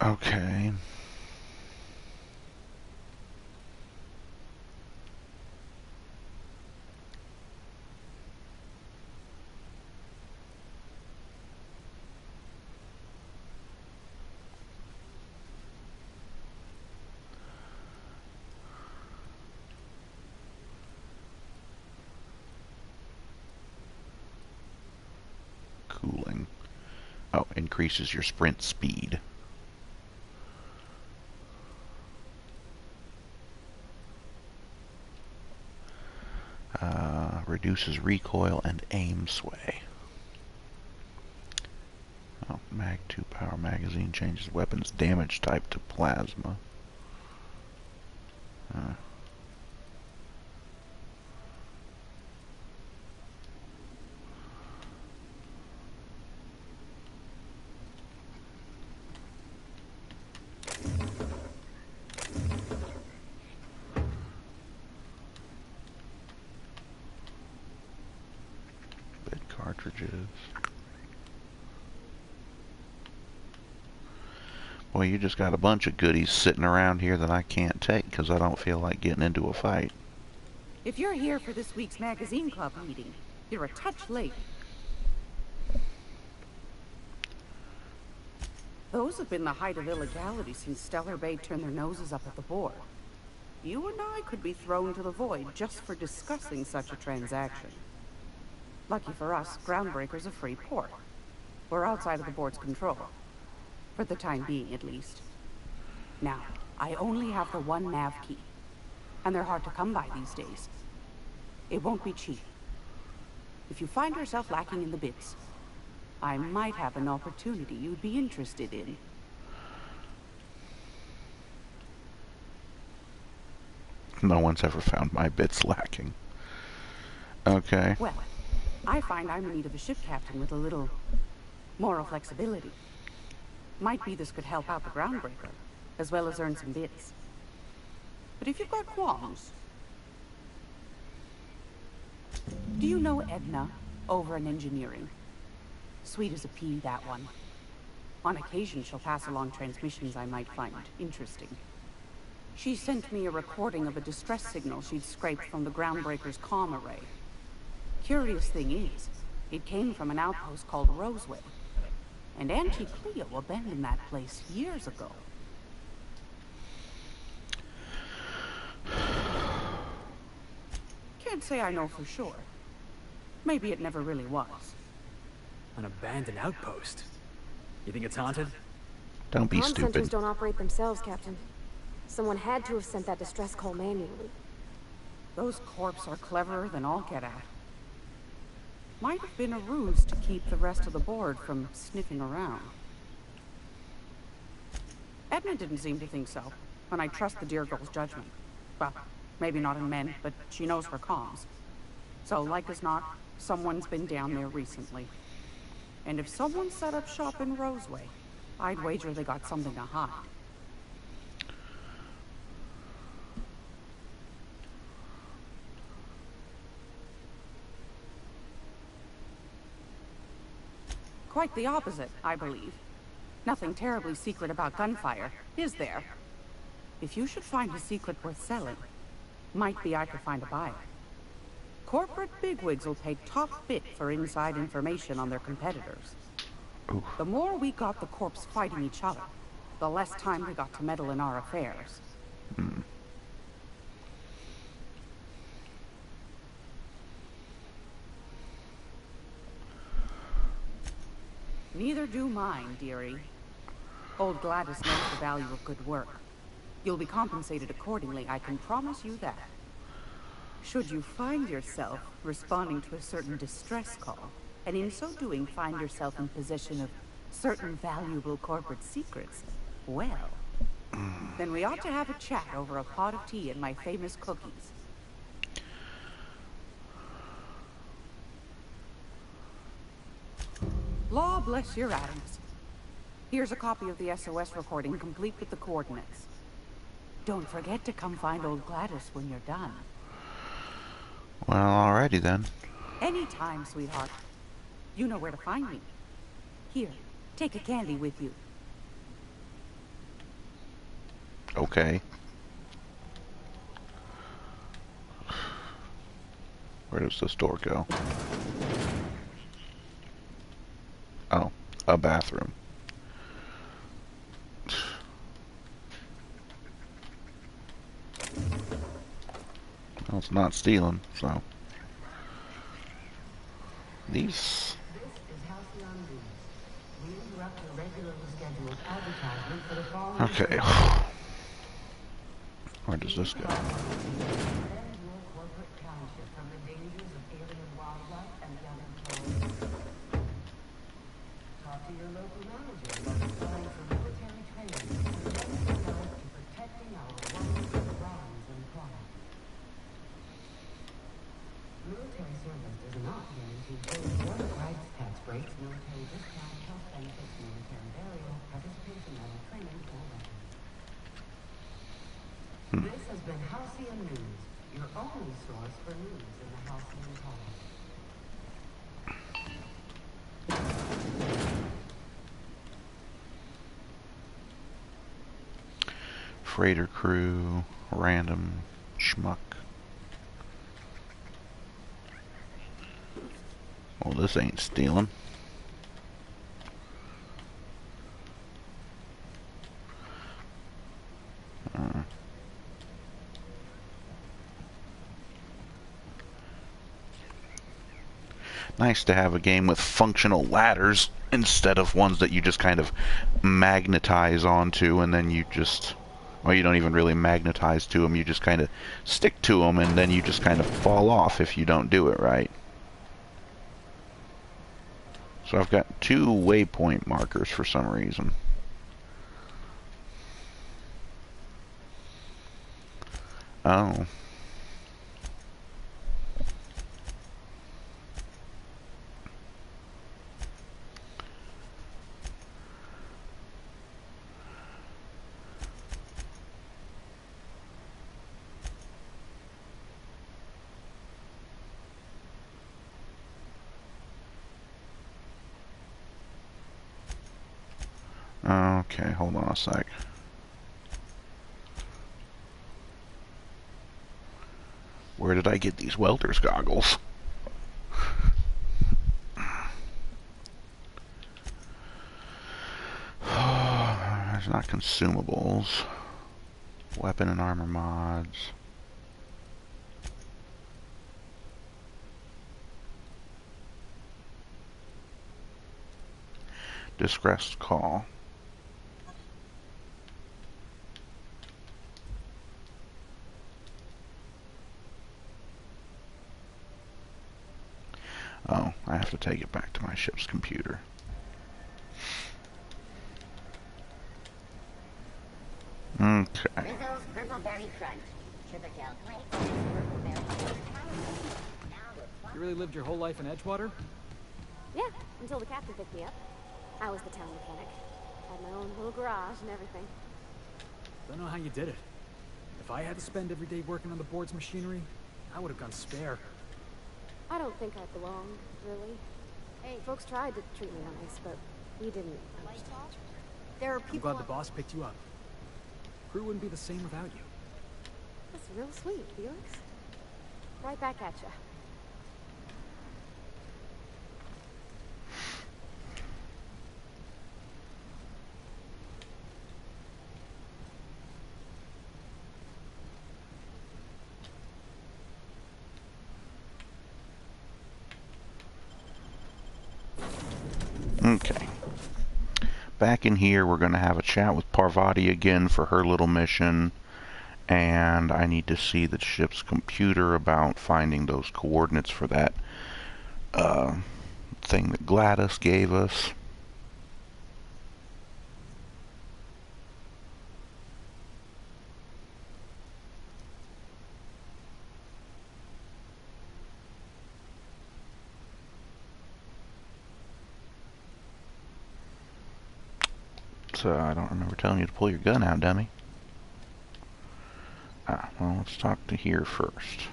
Okay. Cooling. Oh, increases your sprint speed. Reduces recoil and aim sway. Oh, Mag 2 power magazine changes weapons damage type to plasma. Cartridges. Boy, you just got a bunch of goodies sitting around here that I can't take because I don't feel like getting into a fight. If you're here for this week's magazine club meeting, you're a touch late. Those have been the height of illegality since Stellar Bay turned their noses up at the board. You and I could be thrown to the void just for discussing such a transaction. Lucky for us, Groundbreaker's a free port. We're outside of the board's control. For the time being, at least. Now, I only have the one nav key. And they're hard to come by these days. It won't be cheap. If you find yourself lacking in the bits, I might have an opportunity you'd be interested in. No one's ever found my bits lacking. Okay. Well, I find I'm in need of a ship captain with a little moral flexibility. Might be this could help out the groundbreaker, as well as earn some bits. But if you've got qualms... Do you know Edna, over in engineering? Sweet as a pea, that one. On occasion, she'll pass along transmissions I might find interesting. She sent me a recording of a distress signal she'd scraped from the groundbreaker's comm array. Curious thing is, it came from an outpost called Roseway. And Auntie Cleo abandoned that place years ago. Can't say I know for sure. Maybe it never really was. An abandoned outpost? You think it's haunted? Don't be Comm stupid. centers don't operate themselves, Captain. Someone had to have sent that distress call manually. Those corps are cleverer than all get out. Might have been a ruse to keep the rest of the board from sniffing around. Edna didn't seem to think so, and I trust the dear girl's judgment. Well, maybe not in men, but she knows her comms. So, like as not, someone's been down there recently. And if someone set up shop in Roseway, I'd wager they got something to hide. Quite the opposite, I believe. Nothing terribly secret about gunfire, is there? If you should find a secret worth selling, might be I could find a buyer. Corporate bigwigs will pay top bit for inside information on their competitors. Oof. The more we got the corps fighting each other, the less time we got to meddle in our affairs. Neither do mine, dearie. Old Gladys knows the value of good work. You'll be compensated accordingly, I can promise you that. Should you find yourself responding to a certain distress call, and in so doing find yourself in possession of certain valuable corporate secrets, well, then we ought to have a chat over a pot of tea and my famous cookies. Law bless your atoms. Here's a copy of the SOS recording, complete with the coordinates. Don't forget to come find old Gladys when you're done. Well, alrighty then. Anytime, sweetheart. You know where to find me. Here, take a candy with you. Okay. Where does this door go? Oh, a bathroom. Well, it's not stealing, so. These. This is Halcyon News. We interrupt your regularly scheduled advertisement for the following... Okay. Where does this go? Defend your corporate township from the dangers of alien wildlife and the unemployed. Talk to your local manager about applying for military training and get yourself to protecting our wonderful brands and products. Military service does not guarantee full work rights, tax breaks, military discount, health benefits, military burial, participation level training, or weapons. This has been Halcyon News, your only source for news in the Halcyon Colony. Freighter crew, random schmuck. Well, this ain't stealing. Nice to have a game with functional ladders instead of ones that you just kind of magnetize onto and then you just... Well, you don't even really magnetize to them, you just kind of stick to them and then you just kind of fall off if you don't do it right. So I've got 2 waypoint markers for some reason. Oh. Okay, hold on a sec. Where did I get these welder's goggles? There's not consumables. Weapon and armor mods. Distressed call. Oh, I have to take it back to my ship's computer. Okay. Rizzo's Purple Berry Crunch. Triple gel flakes, purple berry crunch. You really lived your whole life in Edgewater? Yeah, until the captain picked me up. I was the town mechanic. Had my own little garage and everything. Don't know how you did it. If I had to spend every day working on the board's machinery, I would have gone spare. I don't think I belonged, really. Hey, folks tried to treat me nice, but we didn't understand. There are I'm people. glad the boss picked you up. Crew wouldn't be the same without you. That's real sweet, Felix. Right back at ya. Okay. Back in here, we're going to have a chat with Parvati again for her little mission. And I need to see the ship's computer about finding those coordinates for that thing that Gladys gave us. So I don't remember telling you to pull your gun out, dummy. Well, let's talk to here first.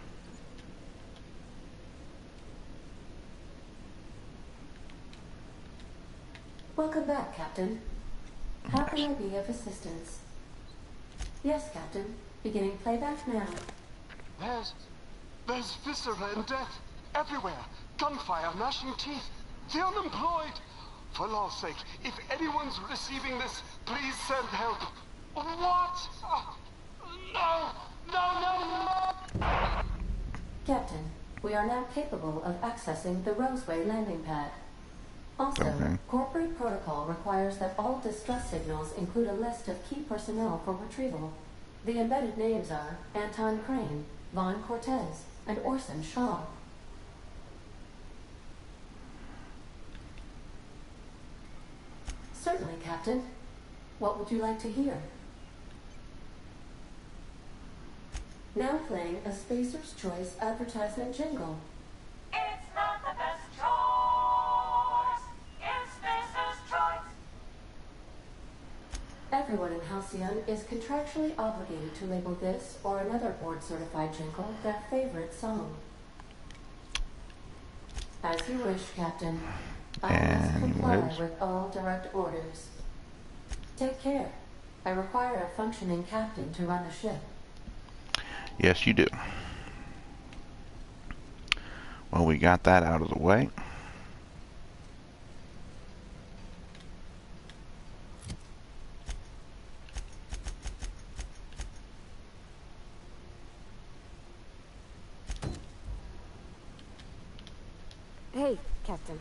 Welcome back, Captain. How can I be of assistance? Yes, Captain. Beginning playback now. There's viscera and death everywhere. Gunfire, gnashing teeth. The unemployed. For law's sake, if anyone's receiving this, please send help. What? No! No, no, no! Captain, we are now capable of accessing the Roseway landing pad. Also, corporate protocol requires that all distress signals include a list of key personnel for retrieval. The embedded names are Anton Crane, Vaughn Cortez, and Orson Shaw. Certainly, Captain. What would you like to hear? Now playing a Spacer's Choice advertisement jingle. It's not the best choice. It's Spacer's Choice. Everyone in Halcyon is contractually obligated to label this or another board-certified jingle their favorite song. As you wish, Captain. I must comply with all direct orders. Take care. I require a functioning captain to run the ship. Yes, you do. Well, we got that out of the way. Hey, Captain.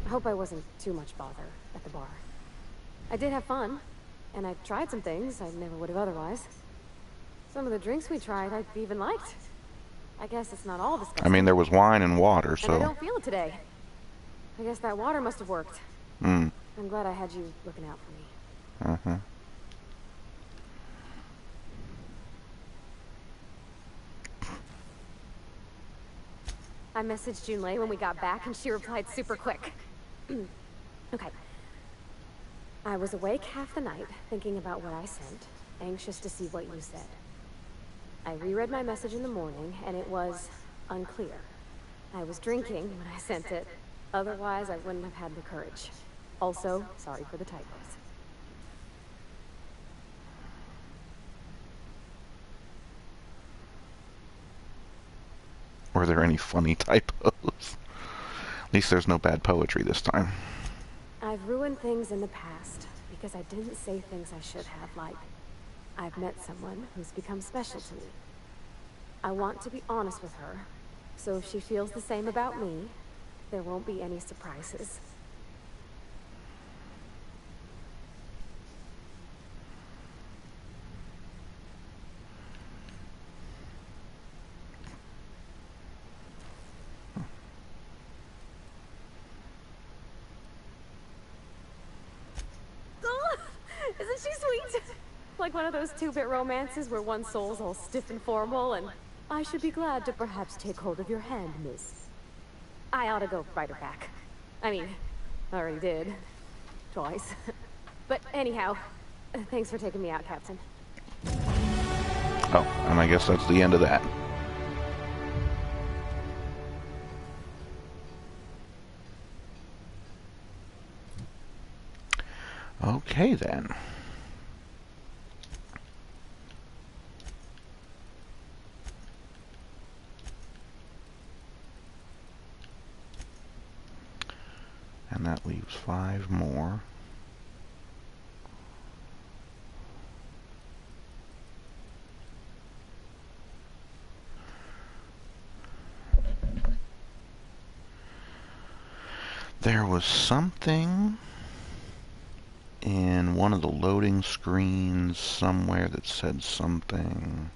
I hope I wasn't too much bother at the bar. I did have fun, and I tried some things I never would have otherwise. Some of the drinks we tried I even liked. I guess it's not all disgusting. I mean, there was wine and water, so... And I don't feel it today. I guess that water must have worked. I'm glad I had you looking out for me. Uh-huh. I messaged Junlei when we got back, and she replied super quick. Okay. I was awake half the night, thinking about what I sent, anxious to see what you said. I reread my message in the morning, and it was unclear. I was drinking when I sent it. Otherwise, I wouldn't have had the courage. Also, sorry for the typos. Were there any funny typos? At least there's no bad poetry this time. I've ruined things in the past because I didn't say things I should have, like, I've met someone who's become special to me. I want to be honest with her, so if she feels the same about me, there won't be any surprises. Isn't she sweet? Like one of those two-bit romances where one soul's all stiff and formal and I should be glad to perhaps take hold of your hand, miss. I ought to go write her back. I mean, I already did. Twice. But anyhow, thanks for taking me out, Captain. Oh, and I guess that's the end of that. Okay, then. And that leaves 5 more. There was something in one of the loading screens somewhere that said something.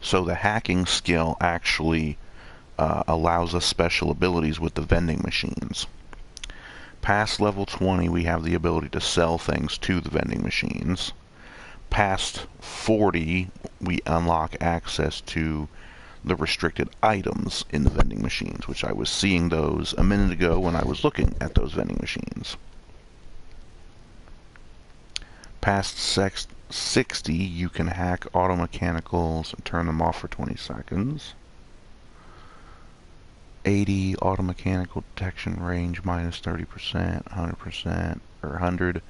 So the hacking skill actually allows us special abilities with the vending machines. Past level 20, we have the ability to sell things to the vending machines. Past 40, we unlock access to the restricted items in the vending machines, which I was seeing those a minute ago when I was looking at those vending machines. Past 60, you can hack auto mechanicals and turn them off for 20 seconds. 80, auto mechanical detection range minus 30%, 100%, or 100.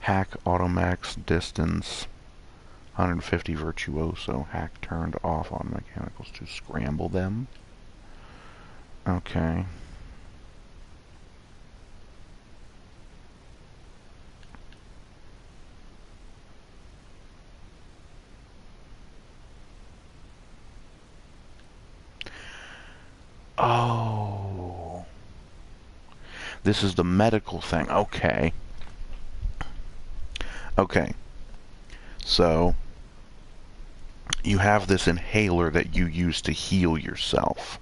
Hack automax distance, 150 virtuoso. Hack turned off auto mechanicals to scramble them. Okay. Oh. This is the medical thing. Okay. Okay. So, you have this inhaler that you use to heal yourself.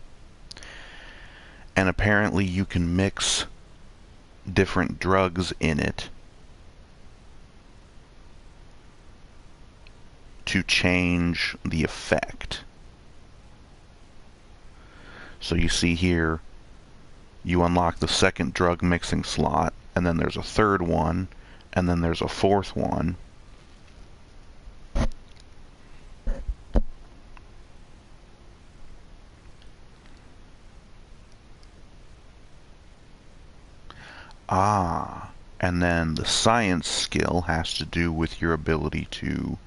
And apparently you can mix different drugs in it to change the effect. So you see here, you unlock the second drug mixing slot, and then there's a third one, and then there's a fourth one. And then the science skill has to do with your ability to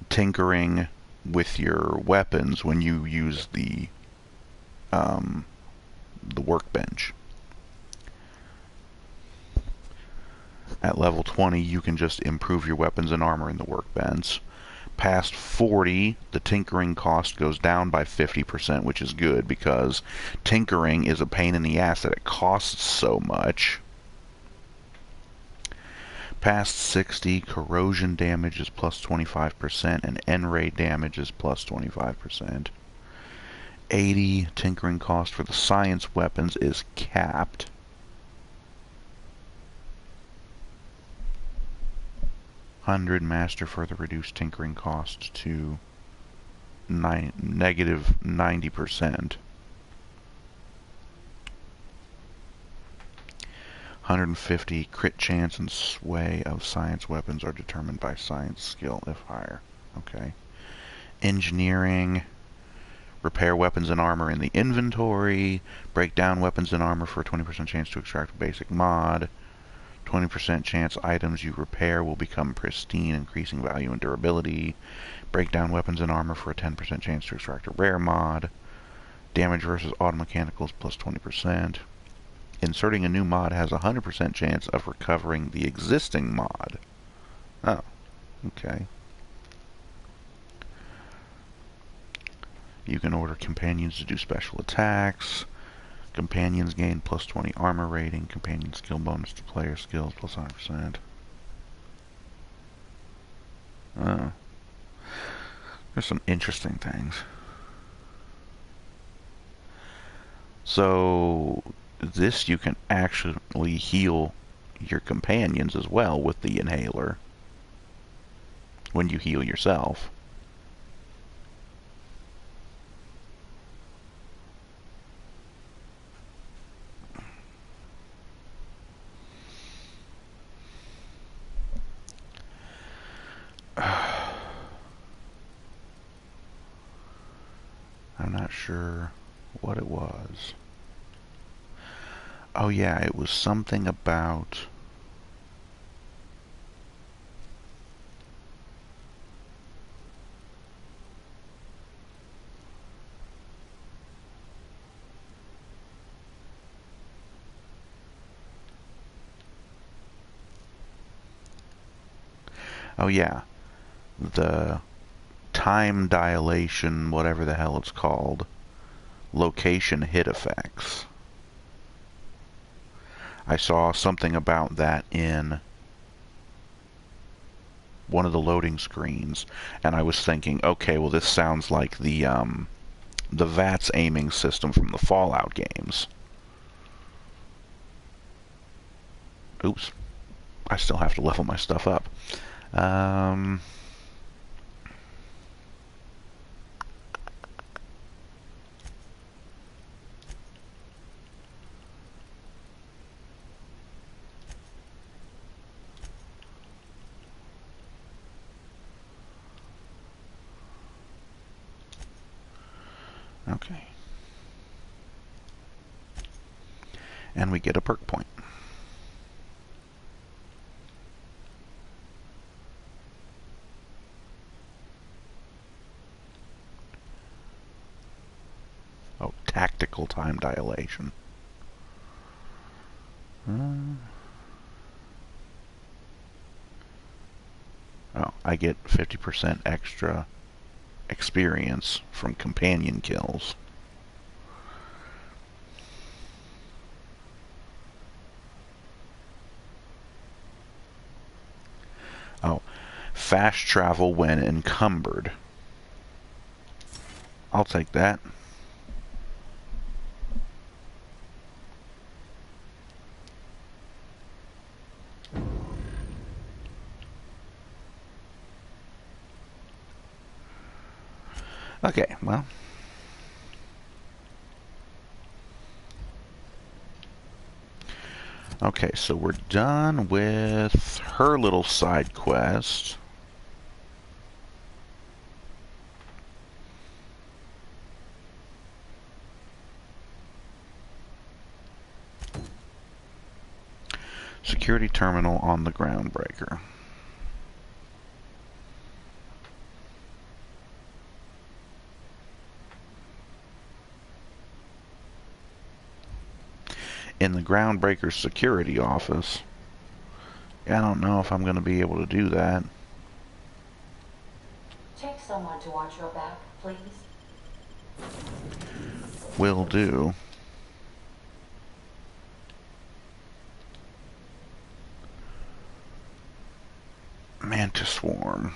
tinkering with your weapons when you use the workbench. At level 20, you can just improve your weapons and armor in the workbench. Past 40, the tinkering cost goes down by 50%, which is good because tinkering is a pain in the ass that it costs so much. Past 60, corrosion damage is plus 25% and N-ray damage is plus 25%. 80 tinkering cost for the science weapons is capped. $100 master further reduced tinkering cost to negative 90%. 150 crit chance and sway of science weapons are determined by science skill if higher. Okay. Engineering. Repair weapons and armor in the inventory. Break down weapons and armor for a 20% chance to extract a basic mod. 20% chance items you repair will become pristine, increasing value and durability. Break down weapons and armor for a 10% chance to extract a rare mod. Damage versus auto mechanicals plus 20%. Inserting a new mod has a 100% chance of recovering the existing mod. Oh, okay. You can order companions to do special attacks. Companions gain plus 20 armor rating. Companion skill bonus to player skills plus 100%. Oh. There's some interesting things. So this you can actually heal your companions as well with the inhaler when you heal yourself. I'm not sure what it was. Oh yeah, it was something about... Oh yeah, the time dilation, whatever the hell it's called, location hit effects. I saw something about that in one of the loading screens, and I was thinking, okay, well this sounds like the VATS aiming system from the Fallout games. Oops. I still have to level my stuff up. Okay. And we get a perk point. Oh, tactical time dilation. Oh, I get 50% extra experience from companion kills. Oh, fast travel when encumbered. I'll take that. Okay, well. Okay, so we're done with her little side quest. Security terminal on the groundbreaker. In the groundbreaker's security office. I don't know if I'm going to be able to do that. Take someone to watch your back, please. Will do. Mantis Swarm.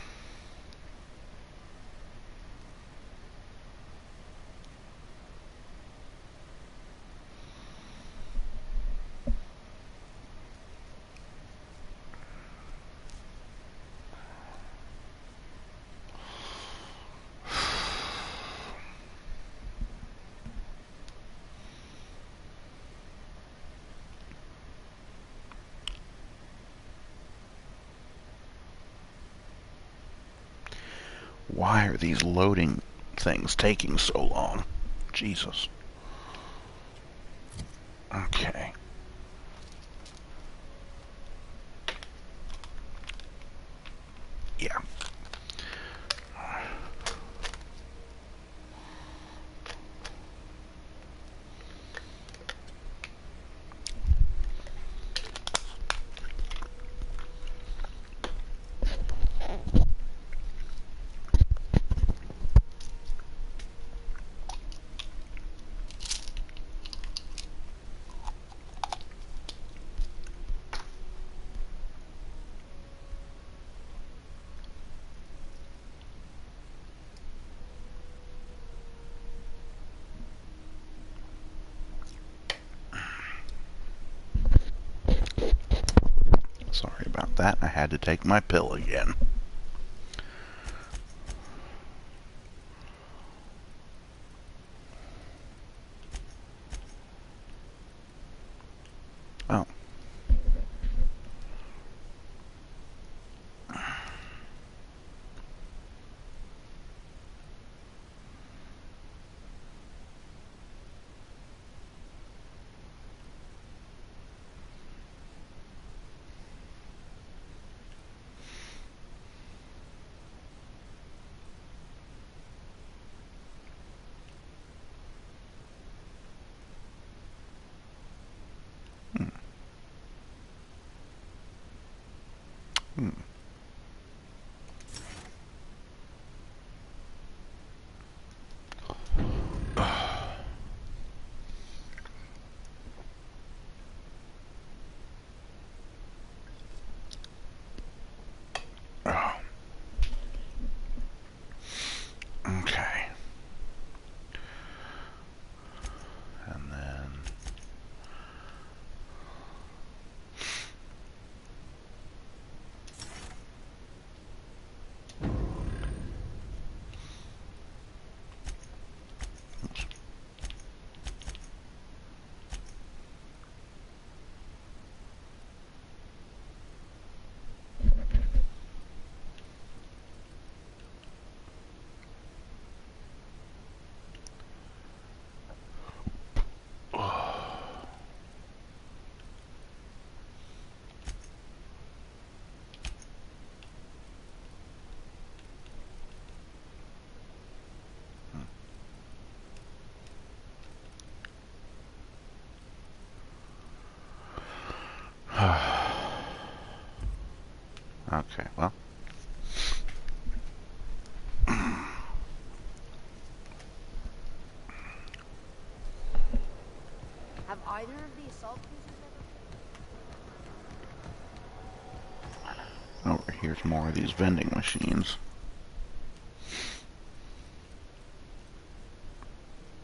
Why are these loading things taking so long? Jesus. Okay. Yeah. Sorry about that. I had to take my pill again. Oh. Hmm. Oh. Okay. And then okay, well. Have either of the assault cruisers ever... Over here's more of these vending machines.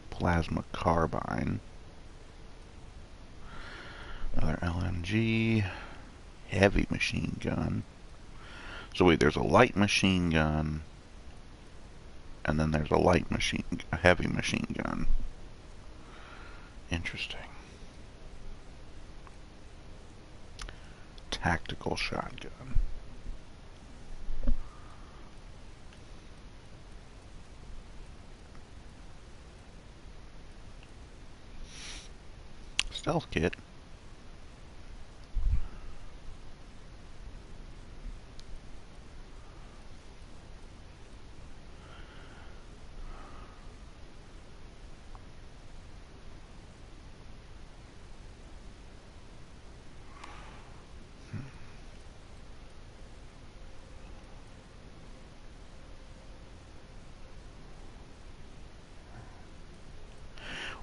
Plasma carbine. Another LMG. Heavy machine gun. So wait, there's a light machine gun, and then there's a heavy machine gun. Interesting. Tactical shotgun. Stealth kit.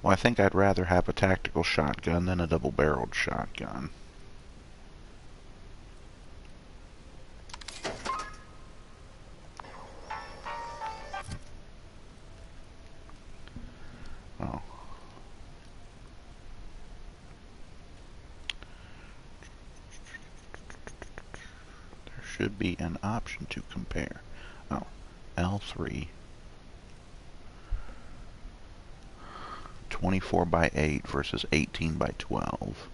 Well, I think I'd rather have a tactical shotgun than a double-barreled shotgun. Oh. There should be an option to compare. Oh, L3. 24 by 8 versus 18 by 12.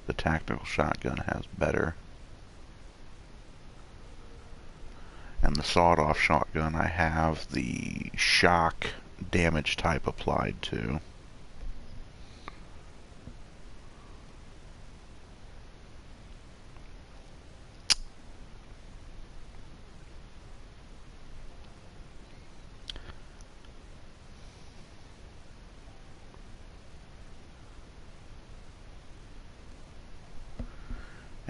The tactical shotgun has better And the sawed-off shotgun I have the shock damage type applied to.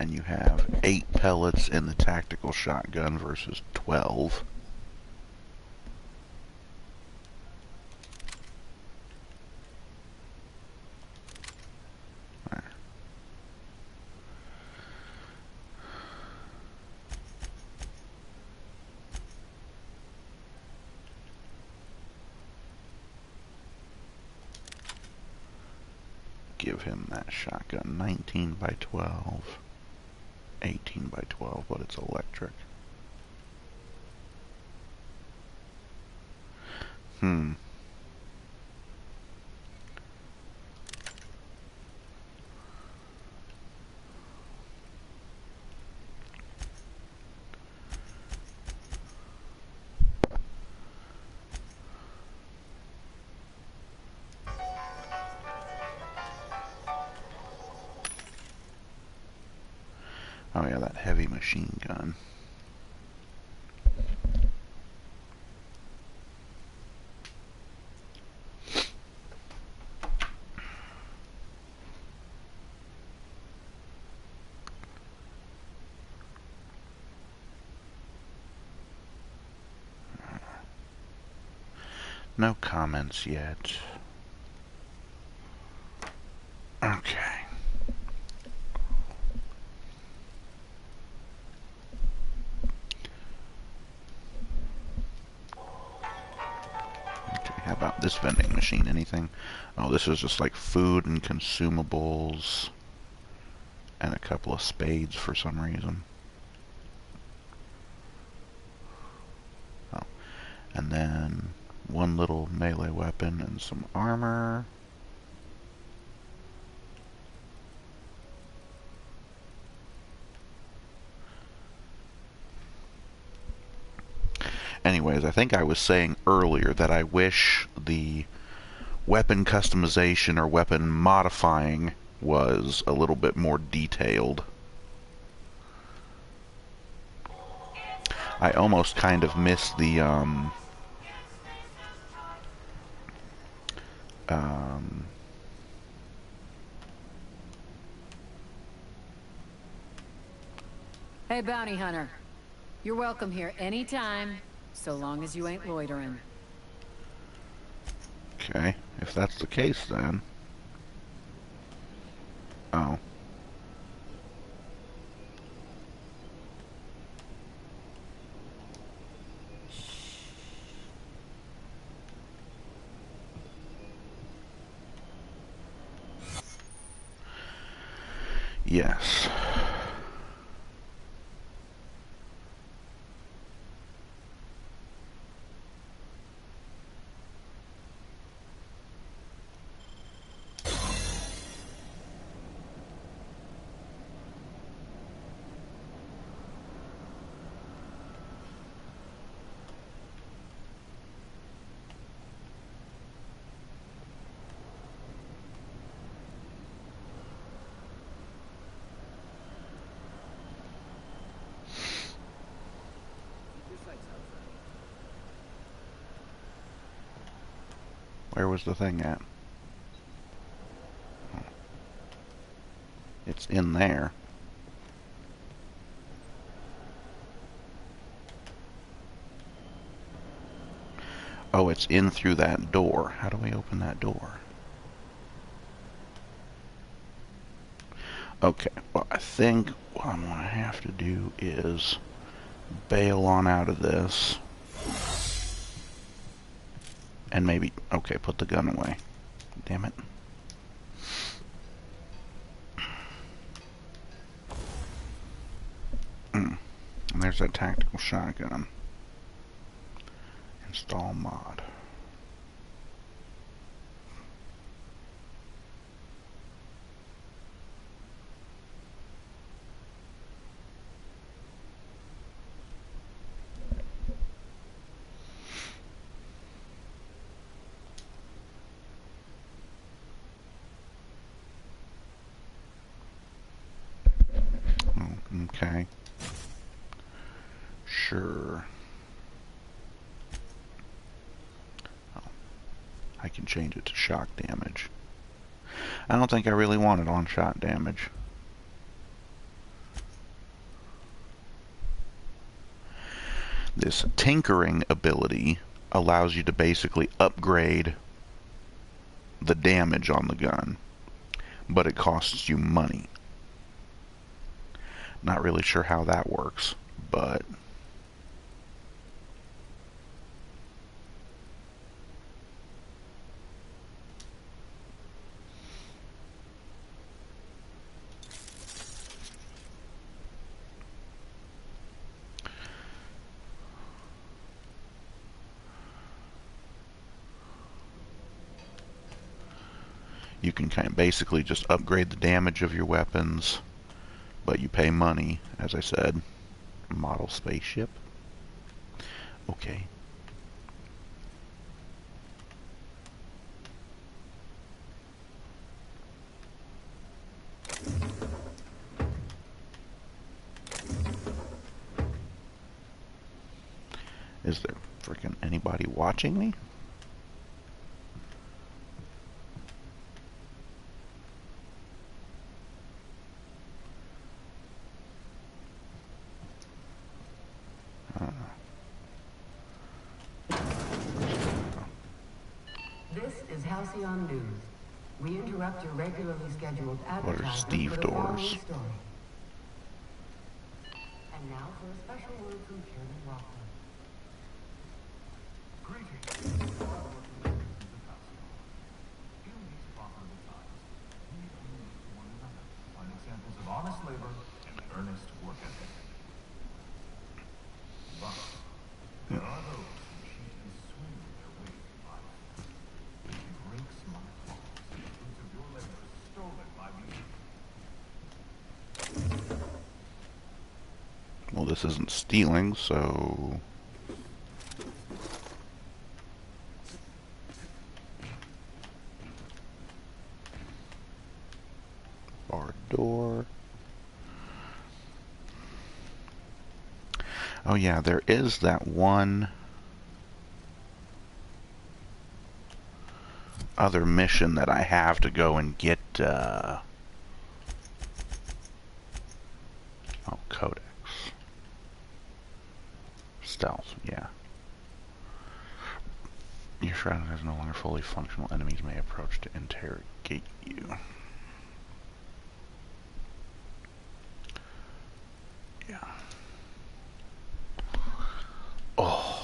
And you have 8 pellets in the tactical shotgun versus 12. There. Give him that shotgun. 19 by 12. 18 by 12, but it's electric. Oh yeah, that heavy machine gun. No comments yet. Okay. How about this vending machine? Anything? Oh, this is just like food and consumables and a couple of spades for some reason. Oh, and then one little melee weapon and some armor. Anyways, I think I was saying earlier that I wish the weapon customization or weapon modifying was a little bit more detailed. I almost kind of miss the Hey, bounty hunter. You're welcome here anytime, so long as you ain't loitering. Okay, if that's the case then. Oh. Yes. Where was the thing at? It's in there. Oh, it's in through that door. How do we open that door? Okay, well, I think what I'm going to have to do is bail on out of this. And maybe, okay, put the gun away. Damn it. And there's that tactical shotgun. Install mod. Okay. Sure. Oh, I can change it to shock damage. I don't think I really want it on shock damage. This tinkering ability allows you to basically upgrade the damage on the gun, but it costs you money. Not really sure how that works, but you can kind of basically just upgrade the damage of your weapons, but you pay money, as I said. Model spaceship. Okay. Is there freaking anybody watching me? This is Halcyon News. We interrupt your regularly scheduled What are advertisement Steve for the following Doors? story. And now for a special word from Chairman Walker. Greetings. In these profitable times, we need to meet one another, find examples of honest labor and earnest work ethic. But there are those who cheat and swindle their way through life. It breaks my heart to see the fruits of your labor stolen by me. Well, this isn't stealing, so... Barred door. Oh yeah, there is that one other mission that I have to go and get, oh, Codex. Stealth, yeah. Your shroud is no longer fully functional. Enemies may approach to interrogate you. Yeah. Oh.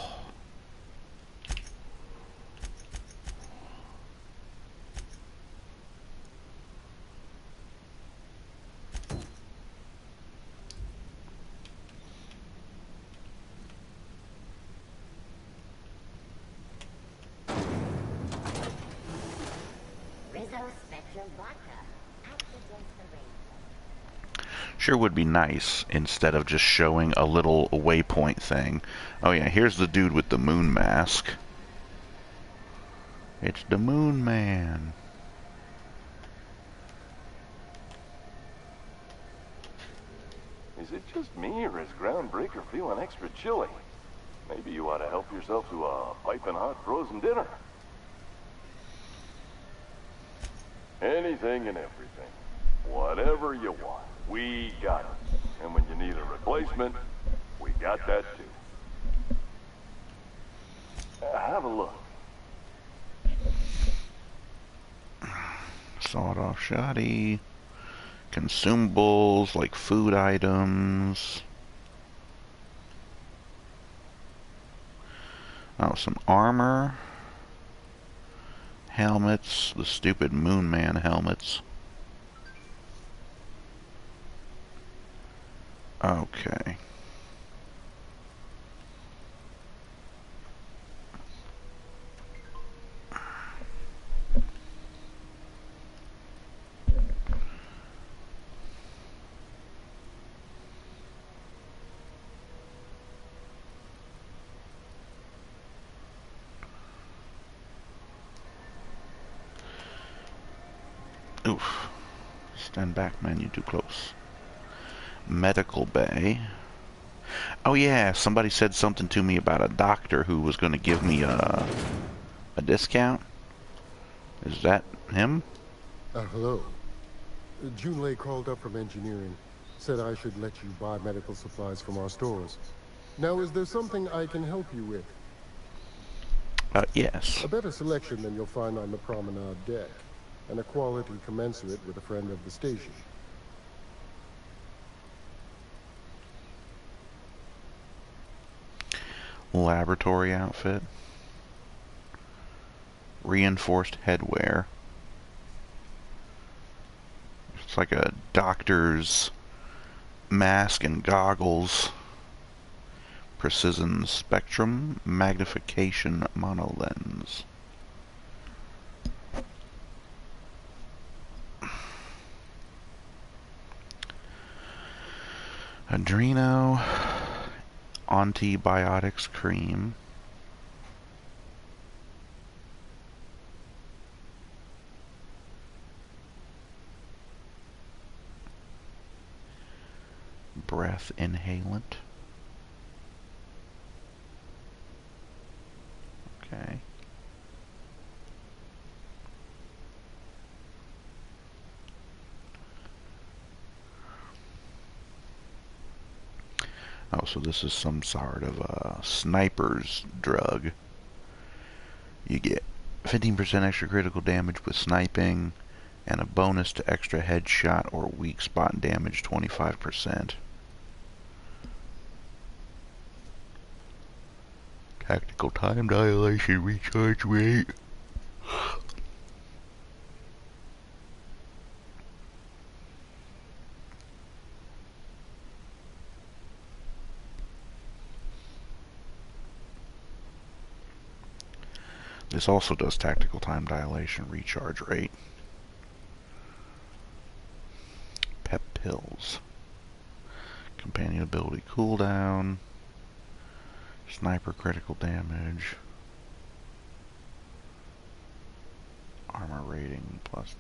Sure would be nice instead of just showing a little waypoint thing. Oh yeah, here's the dude with the moon mask. It's the Moon Man. Is it just me, or is Groundbreaker feeling extra chilly? Maybe you ought to help yourself to a piping hot frozen dinner. Anything and everything. Whatever you want. We got it. And when you need a replacement, we got that too. Have a look. Sawed-off shoddy. Consumables, like food items. Oh, some armor. Helmets. The stupid Moon Man helmets. Okay. Oof. Stand back, man, you're too close. medical bay. Oh yeah, somebody said something to me about a doctor who was going to give me a discount. Is that him? Hello. Junlei called up from engineering. Said I should let you buy medical supplies from our stores. Now, is there something I can help you with? Yes. A better selection than you'll find on the promenade deck, and a quality commensurate with a friend of the station. Laboratory outfit. Reinforced headwear. It's like a doctor's mask and goggles. Precision spectrum magnification monolens. Adreno antibiotics cream. Breath inhalant. Okay. Oh, so this is some sort of a sniper's drug. You get 15% extra critical damage with sniping, and a bonus to extra headshot or weak spot damage 25%. Tactical time dilation recharge rate. This also does tactical time dilation recharge rate. Pep pills. Companion ability cooldown. Sniper critical damage. Armor rating plus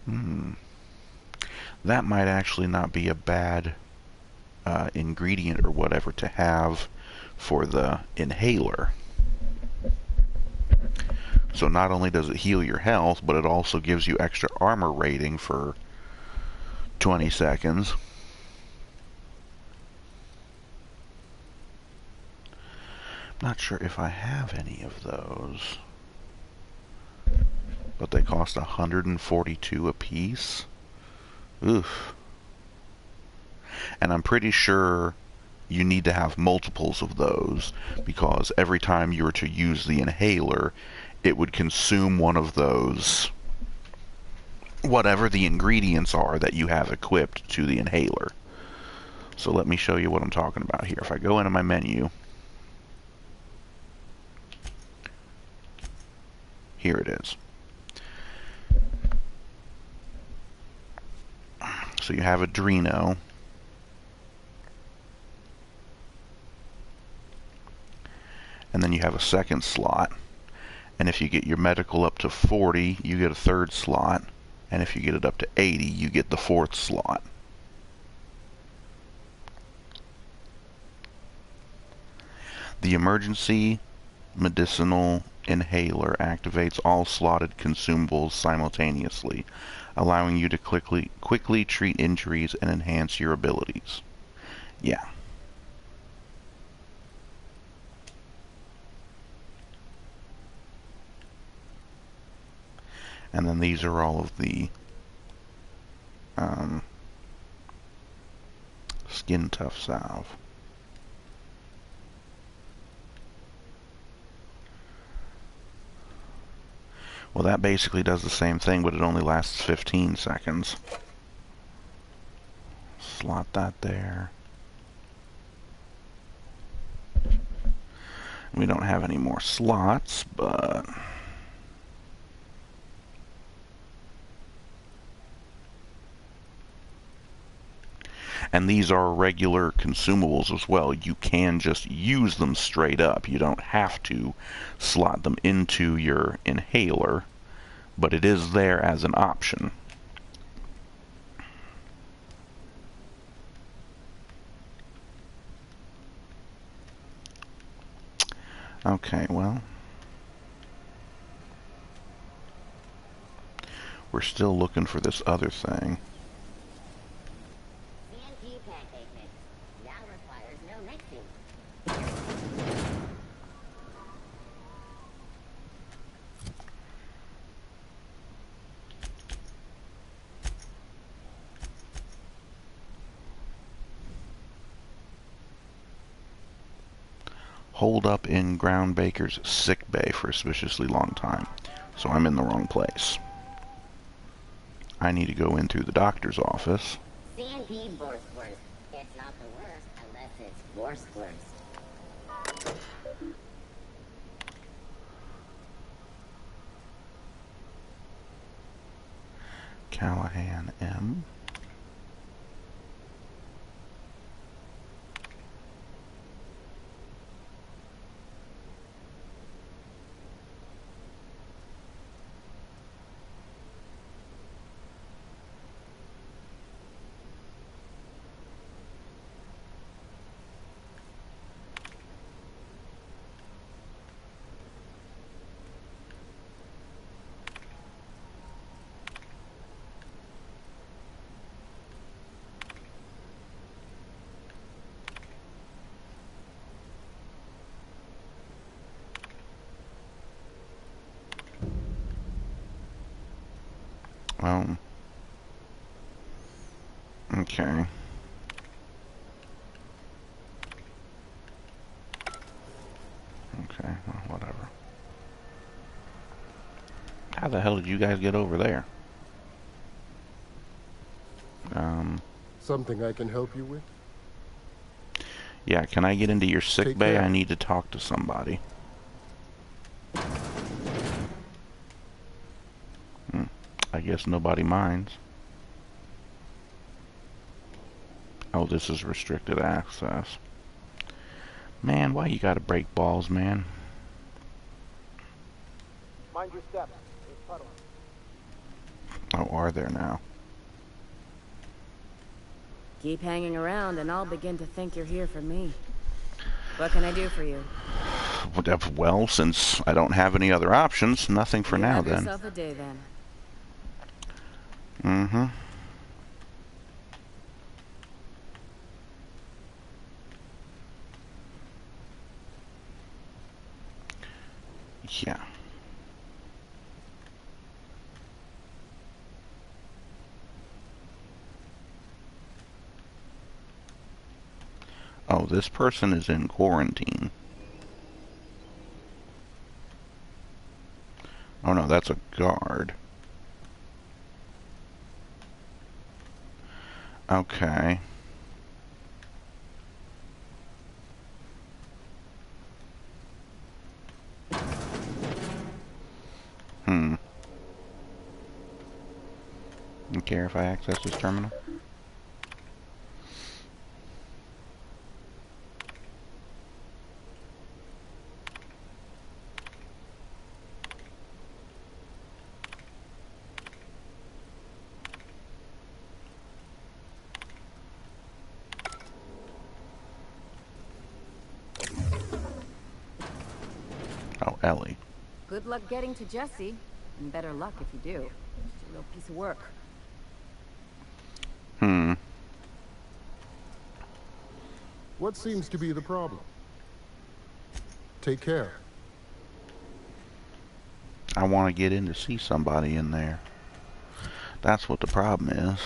10. That might actually not be a bad ingredient or whatever to have for the inhaler. So not only does it heal your health, but it also gives you extra armor rating for 20 seconds. Not sure if I have any of those, but they cost 142 a piece. Oof. And I'm pretty sure you need to have multiples of those, because every time you were to use the inhaler, it would consume one of those, whatever the ingredients are that you have equipped to the inhaler. So let me show you what I'm talking about here. If I go into my menu, here it is. So you have Adreno. And then you have a second slot. And if you get your medical up to 40, you get a third slot. And if you get it up to 80, you get the fourth slot. The emergency medicinal inhaler activates all slotted consumables simultaneously, allowing you to quickly treat injuries and enhance your abilities. Yeah. And then these are all of the skin tough salve. Well, that basically does the same thing, but it only lasts 15 seconds. Slot that there. We don't have any more slots, but and these are regular consumables as well. You can just use them straight up. You don't have to slot them into your inhaler, but it is there as an option. Okay, well, we're still looking for this other thing. CNT pancake mix now requires no mixing. Hold up in Groundbaker's sick bay for a suspiciously long time. So I'm in the wrong place. I need to go in through the doctor's office. CNT Borstwurst. It's not the worst unless it's Borstwurst. Callahan M. Okay. Okay, well, whatever. How the hell did you guys get over there? Something I can help you with? Yeah, can I get into your sick Take bay? care. I need to talk to somebody. I guess nobody minds. Oh, this is restricted access. Man, why you gotta break balls, man? Mind your step. There's puddles. Oh, are there now? Keep hanging around and I'll begin to think you're here for me. What can I do for you? Well, since I don't have any other options, nothing for now Have then. yourself a day then. Mm-hmm. Yeah. Oh, this person is in quarantine. Oh no, that's a guard. Okay. You care if I access this terminal? Oh, Ellie. Good luck getting to Jesse. And better luck if you do. It's a real piece of work. What seems to be the problem? Take care. I want to get in to see somebody in there. That's what the problem is.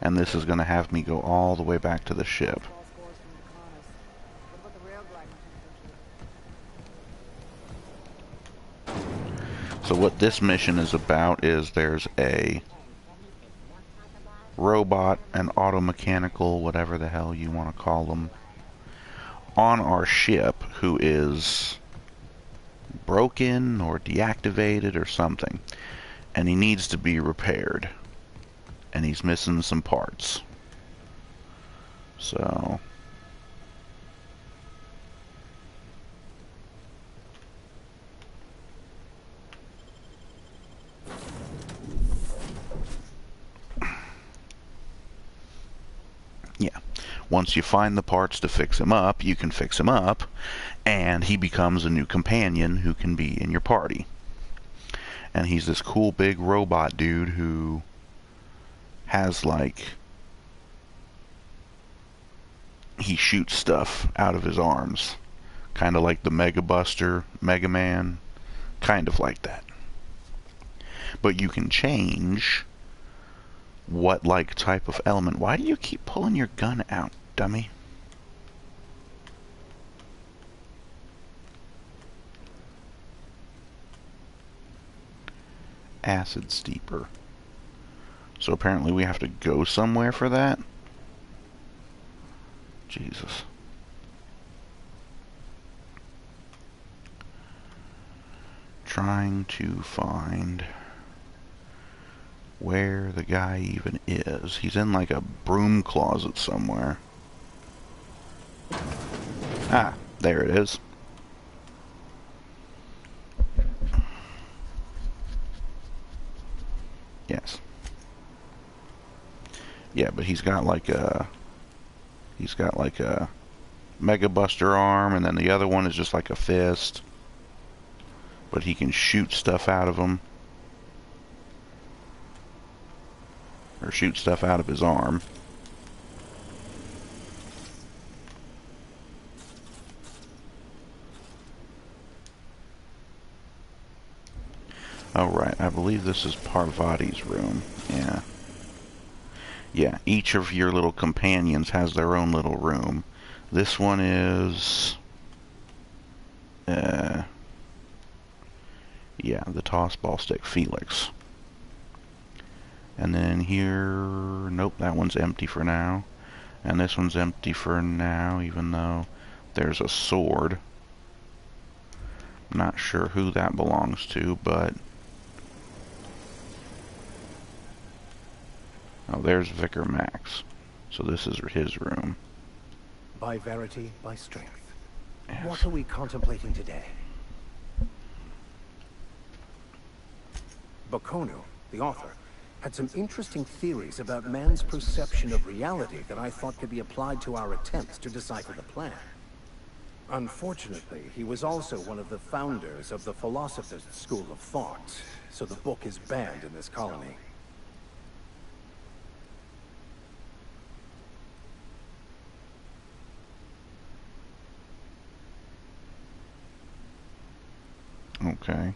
And this is going to have me go all the way back to the ship. So what this mission is about is there's a robot, an auto-mechanical, whatever the hell you want to call them, on our ship who is broken or deactivated or something. And he needs to be repaired. And he's missing some parts. So Yeah. Once you find the parts to fix him up, you can fix him up, and he becomes a new companion who can be in your party. And he's this cool big robot dude who has, like, he shoots stuff out of his arms. Kind of like the Mega Buster, Mega Man. Kind of like that. But you can change what, like, type of element. Why do you keep pulling your gun out, dummy? Acid steeper. So apparently we have to go somewhere for that? Jesus. Trying to find where the guy even is. He's in like a broom closet somewhere. Ah, there it is. Yes. Yeah, but he's got like a Mega Buster arm, and then the other one is just like a fist. But he can shoot stuff out of him. Or shoot stuff out of his arm. Oh, right. I believe this is Parvati's room. Yeah. Yeah, each of your little companions has their own little room. This one is... yeah, the toss ball stick, Felix. And then here... Nope, that one's empty for now. And this one's empty for now, even though there's a sword. Not sure who that belongs to, but... Oh, there's Vicar Max. So this is his room. By verity, by strength. Yes. What are we contemplating today? Bokono, the author, had some interesting theories about man's perception of reality that I thought could be applied to our attempts to decipher the plan. Unfortunately, he was also one of the founders of the Philosophist School of Thought, so the book is banned in this colony. Okay.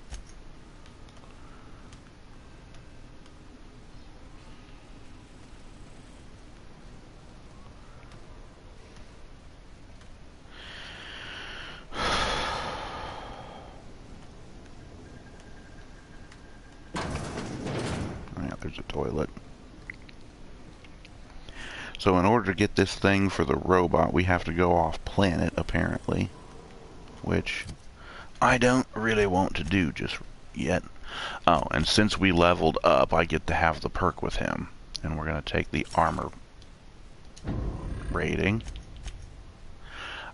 Yeah, there's a toilet. So in order to get this thing for the robot, we have to go off planet, apparently. Which I don't really want to do just yet. Oh, and since we leveled up, I get to have the perk with him. And we're going to take the armor rating.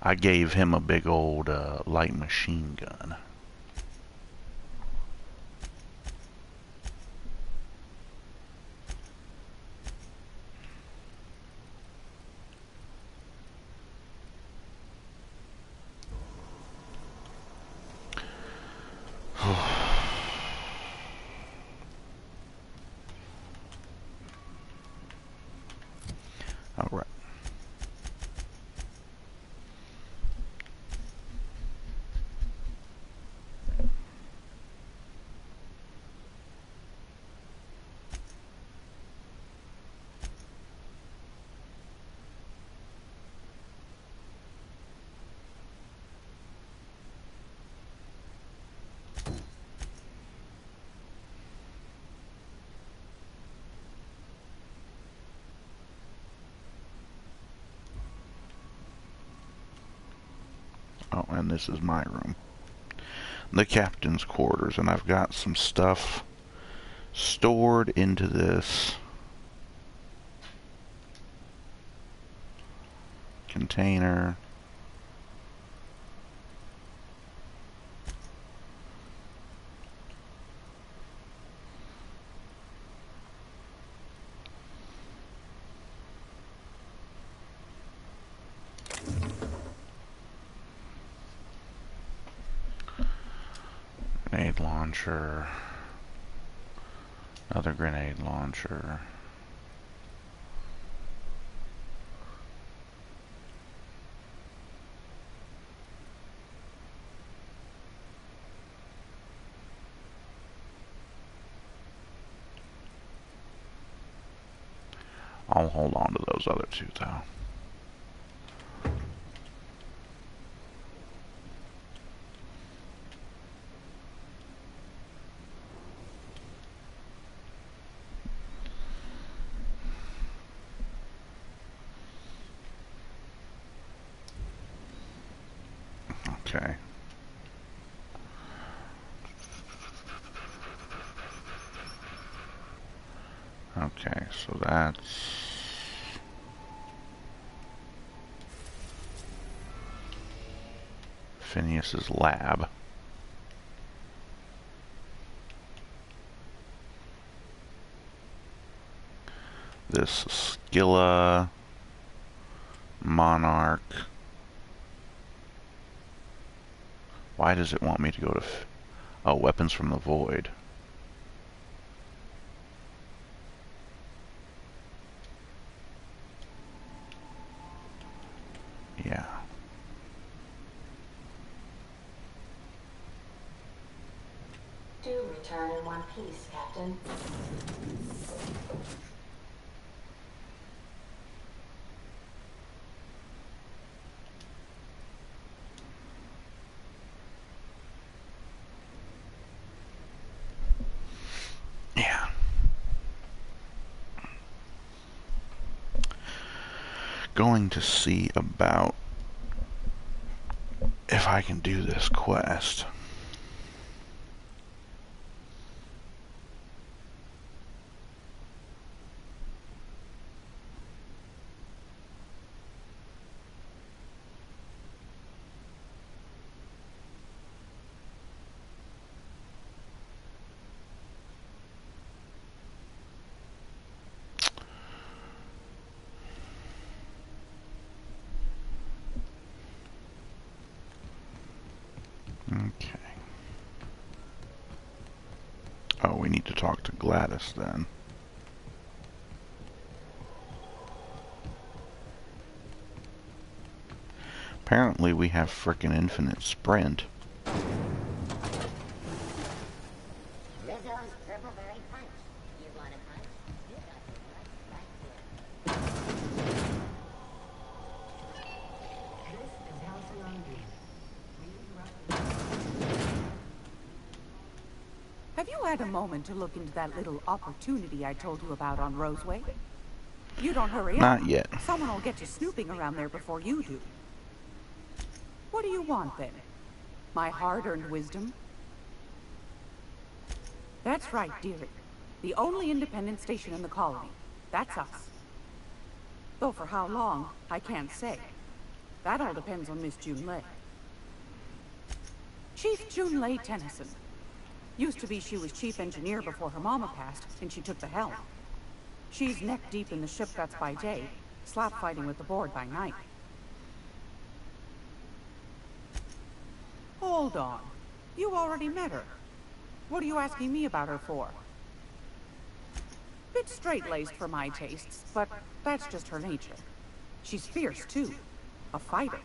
I gave him a big old light machine gun. All right. Oh, and this is my room. The captain's quarters, and I've got some stuff stored into this container. grenade launcher. Another grenade launcher. I'll hold on to those other two, though. Okay. Okay, so that's Phineas's lab. This Skilla, Monarch. Why does it want me to go to... Oh, Weapons from the Void. Yeah. Do return in one piece, Captain. Yeah. Going to see about if I can do this quest. Okay. Oh, we need to talk to Gladys then. Apparently we have frickin' infinite sprint. Rizzo's Purple Berry Punch. You want a punch? You got the right here. This is Halcyon B. Have you had a moment to look into that little opportunity I told you about on Roseway? You don't hurry up. Not yet. Someone will get you snooping around there before you do. What do you want, then? My hard-earned wisdom? That's right, dearie. The only independent station in the colony. That's us. Though for how long, I can't say. That all depends on Miss Junlei. Chief Junlei Tennyson. Used to be she was chief engineer before her mama passed, and she took the helm. She's neck-deep in the ship guts by day, slap-fighting with the board by night. Hold on. You already met her. What are you asking me about her for? Bit straight-laced for my tastes, but that's just her nature. She's fierce, too. A fighter.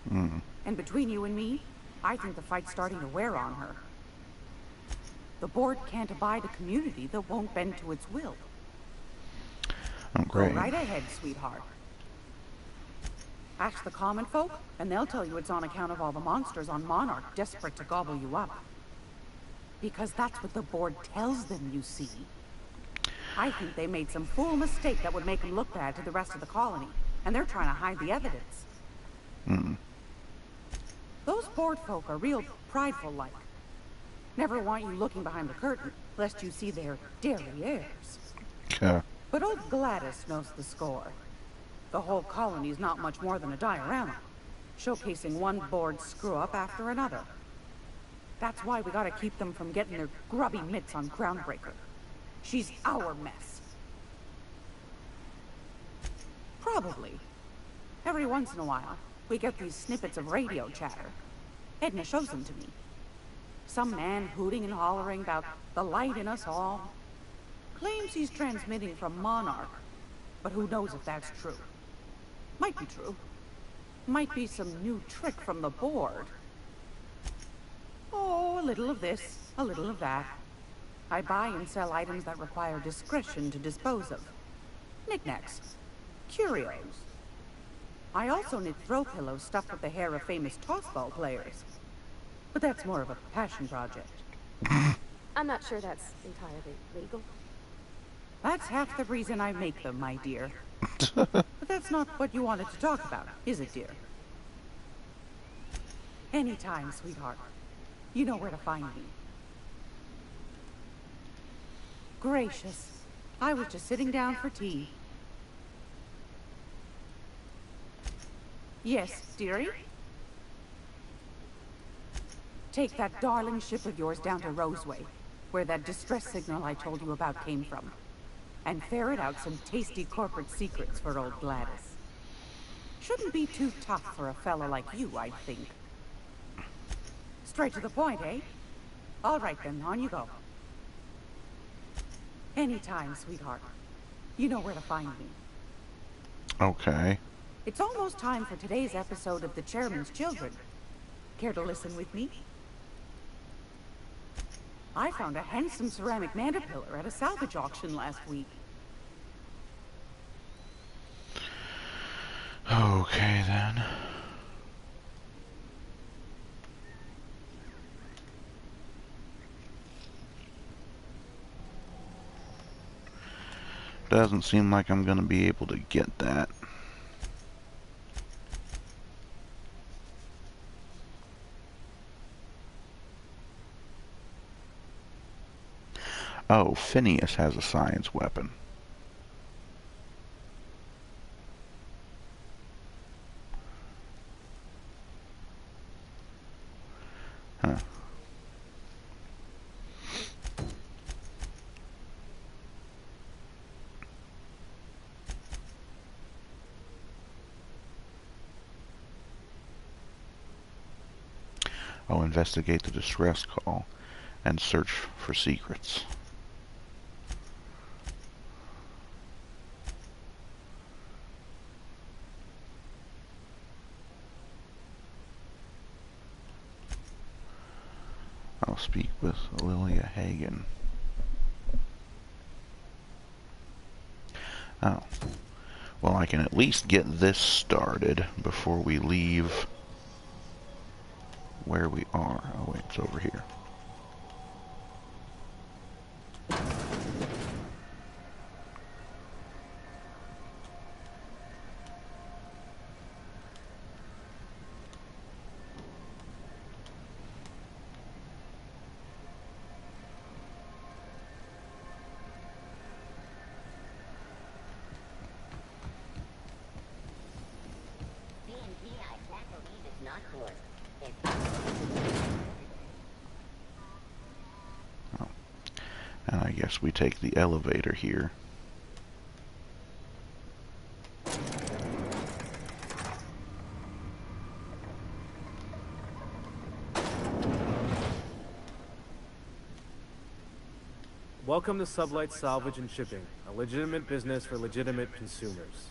Mm. And between you and me, I think the fight's starting to wear on her. The board can't abide a community that won't bend to its will. Oh, great. Go right ahead, sweetheart. Ask the common folk, and they'll tell you it's on account of all the monsters on Monarch desperate to gobble you up. Because that's what the board tells them, you see. I think they made some fool mistake that would make them look bad to the rest of the colony, and they're trying to hide the evidence. Mm. Those board folk are real prideful-like. Never want you looking behind the curtain, lest you see their derrieres. Yeah. But old Gladys knows the score. The whole colony's not much more than a diorama, showcasing one board screw-up after another. That's why we gotta keep them from getting their grubby mitts on Groundbreaker. She's our mess. Probably. Every once in a while, we get these snippets of radio chatter. Edna shows them to me. Some man hooting and hollering about the light in us all. Claims he's transmitting from Monarch, but who knows if that's true. Might be true. Might be some new trick from the board. Oh, a little of this, a little of that. I buy and sell items that require discretion to dispose of. Knickknacks. Curios. I also knit throw pillows stuffed with the hair of famous tossball players. But that's more of a passion project. I'm not sure that's entirely legal. That's half the reason I make them, my dear. But that's not what you wanted to talk about, is it, dear? Anytime, sweetheart. You know where to find me. Gracious. I was just sitting down for tea. Yes, dearie? Take that darling ship of yours down to Roseway, where that distress signal I told you about came from, and ferret out some tasty corporate secrets for old Gladys. Shouldn't be too tough for a fella like you, I'd think. Straight to the point, eh? All right then, on you go. Anytime, sweetheart. You know where to find me. Okay. It's almost time for today's episode of The Chairman's Children. Care to listen with me? I found a handsome ceramic mandapillar at a salvage auction last week. Okay, then. Doesn't seem like I'm going to be able to get that. Oh, Phineas has a science weapon. Huh. I'll investigate the distress call and search for secrets. I'll speak with Lilia Hagen. Oh. Well, I can at least get this started before we leave where we are. Oh wait, it's over here. And I guess we take the elevator here. Welcome to Sublight Salvage and Shipping, a legitimate business for legitimate consumers.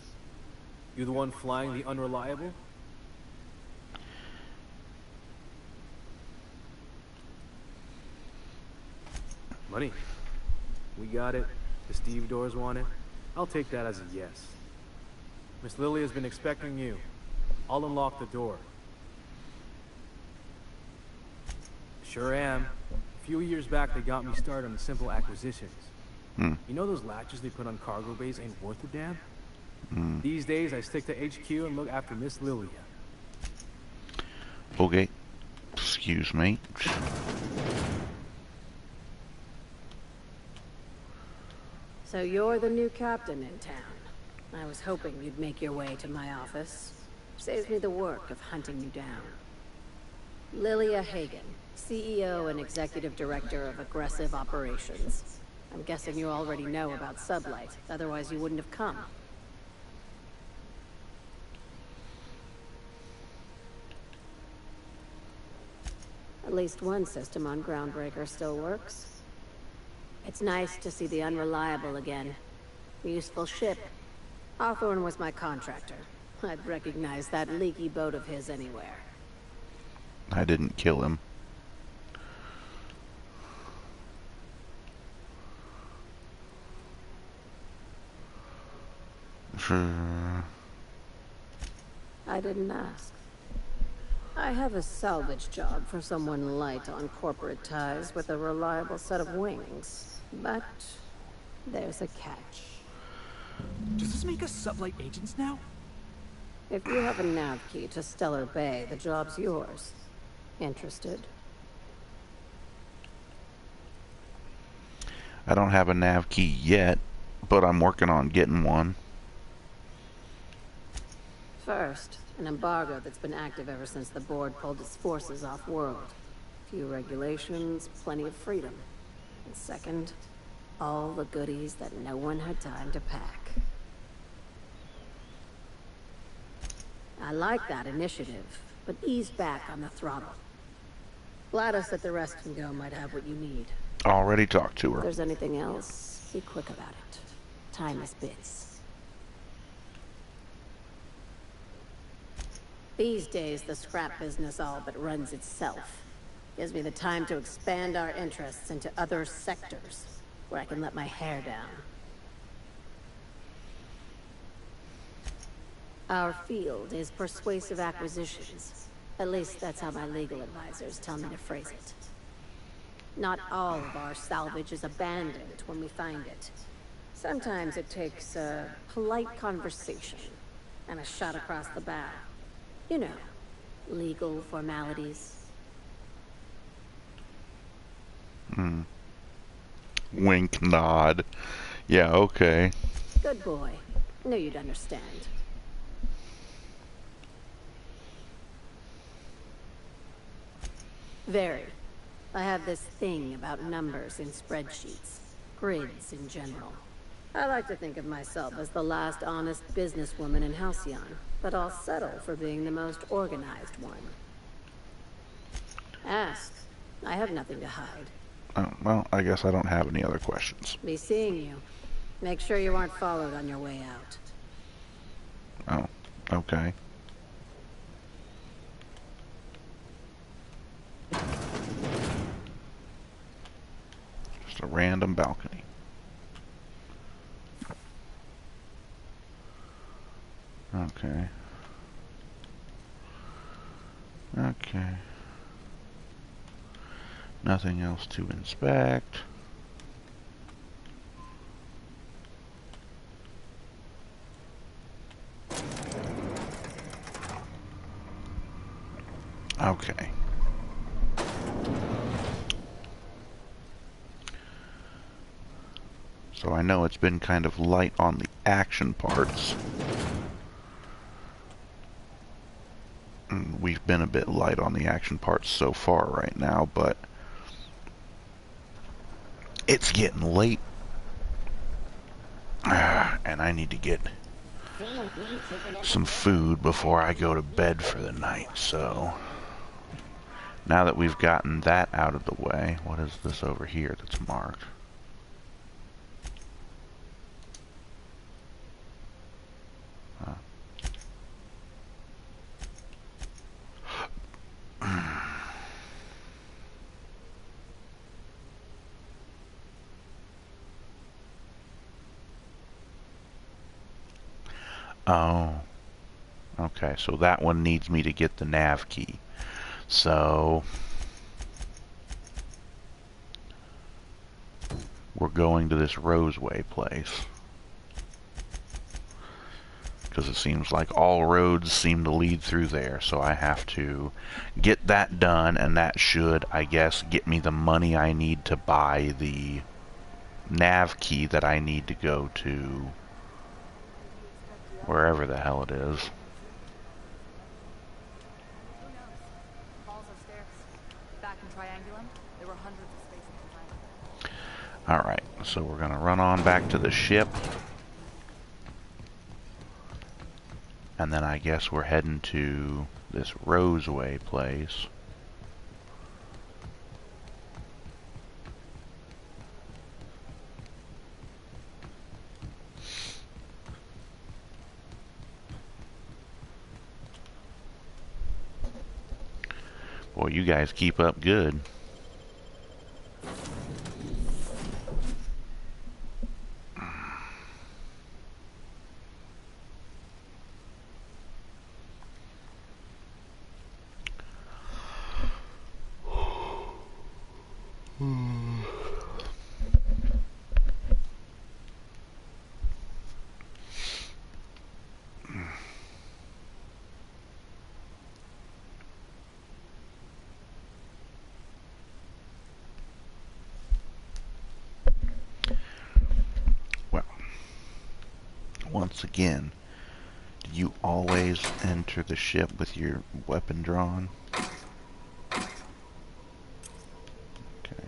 You the one flying the unreliable? Money. We got it. The Steve Doors want it. I'll take that as a yes. Miss Lily has been expecting you. I'll unlock the door. Sure am. A few years back, they got me started on the simple acquisitions. You know those latches they put on cargo bays ain't worth a damn? These days, I stick to HQ and look after Miss Lilia. Okay. Excuse me. So you're the new captain in town. I was hoping you'd make your way to my office. Saves me the work of hunting you down. Lilia Hagen, CEO and Executive Director of Aggressive Operations. I'm guessing you already know about Sublight, otherwise you wouldn't have come. least one system on Groundbreaker still works. It's nice to see the Unreliable again. Useful ship. Hawthorne was my contractor. I'd recognize that leaky boat of his anywhere. I didn't kill him. I didn't ask. I have a salvage job for someone light on corporate ties with a reliable set of wings. But there's a catch. Does this make us sublight agents now? If you have a nav key to Stellar Bay, the job's yours. Interested? I don't have a nav key yet, but I'm working on getting one. First, an embargo that's been active ever since the board pulled its forces off-world. Few regulations, plenty of freedom. And second, all the goodies that no one had time to pack. I like that initiative, but ease back on the throttle. Gladys at the Rest and Go might have what you need. Already talked to her. If there's anything else, be quick about it. Time is bits. These days, the scrap business all but runs itself. Gives me the time to expand our interests into other sectors, where I can let my hair down. Our field is persuasive acquisitions. At least that's how my legal advisors tell me to phrase it. Not all of our salvage is abandoned when we find it. Sometimes it takes a polite conversation and a shot across the bow. You know, legal formalities. Wink, nod. Yeah, okay. Good boy. Knew you'd understand. Very. I have this thing about numbers in spreadsheets. Grids in general. I like to think of myself as the last honest businesswoman in Halcyon, but I'll settle for being the most organized one. Ask. I have nothing to hide. Oh, well, I guess I don't have any other questions. Be seeing you. Make sure you aren't followed on your way out. Oh, okay. Just a random balcony. Okay. Okay. Nothing else to inspect. Okay. So I know it's been kind of light on the action parts. We've been a bit light on the action parts so far right now, but it's getting late. And I need to get some food before I go to bed for the night, so now that we've gotten that out of the way, what is this over here that's marked? Oh, okay, so that one needs me to get the nav key. So we're going to this Roseway place, because it seems like all roads seem to lead through there, so I have to get that done, and that should, I guess, get me the money I need to buy the nav key that I need to go to wherever the hell it is. Alright, so we're gonna run on back to the ship. And then I guess we're heading to this Roseway place. Boy, you guys keep up good. Once again, do you always enter the ship with your weapon drawn? Okay.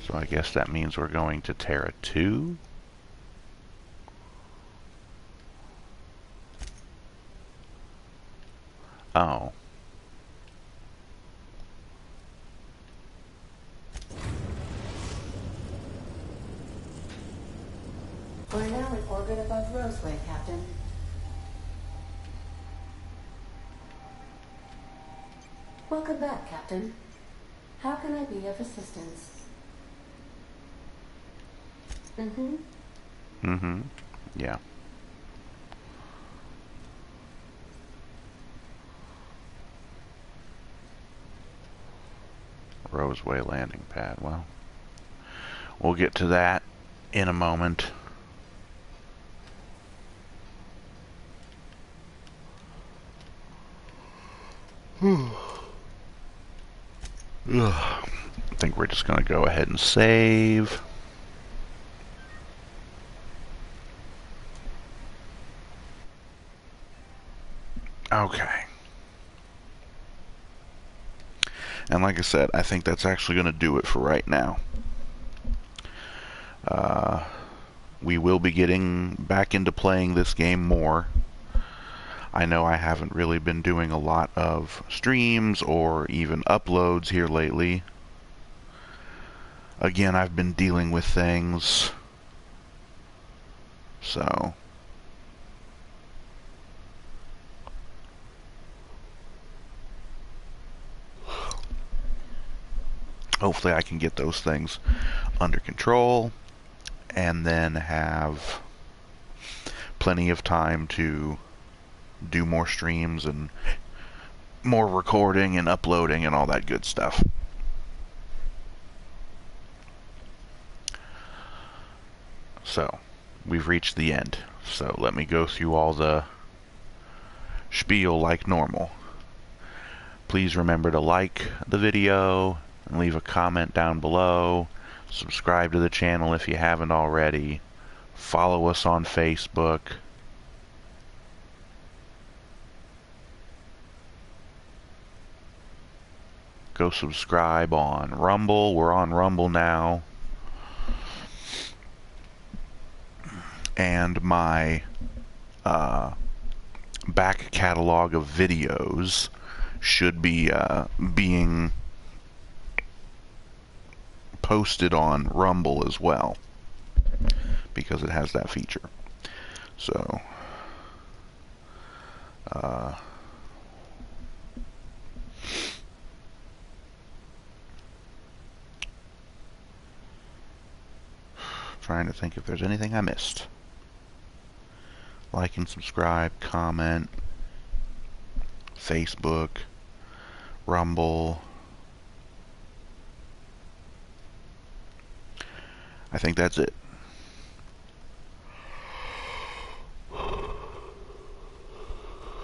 So I guess that means we're going to Terra 2? Oh. We're now in orbit above Roseway, Captain. Welcome back, Captain. How can I be of assistance? Yeah. Roseway landing pad. Well, we'll get to that in a moment. I think we're just going to go ahead and save. Okay. And like I said, I think that's actually going to do it for right now. We will be getting back into playing this game more. I know I haven't really been doing a lot of streams or even uploads here lately. Again, I've been dealing with things. So hopefully I can get those things under control and then have plenty of time to do more streams and more recording and uploading and all that good stuff. So, we've reached the end. So let me go through all the spiel like normal. Please remember to like the video and leave a comment down below. Subscribe to the channel if you haven't already. Follow us on Facebook. Go subscribe on Rumble. We're on Rumble now. And my back catalog of videos should be being posted on Rumble as well, because it has that feature. So trying to think if there's anything I missed. Like and subscribe, comment, Facebook, Rumble. I think that's it.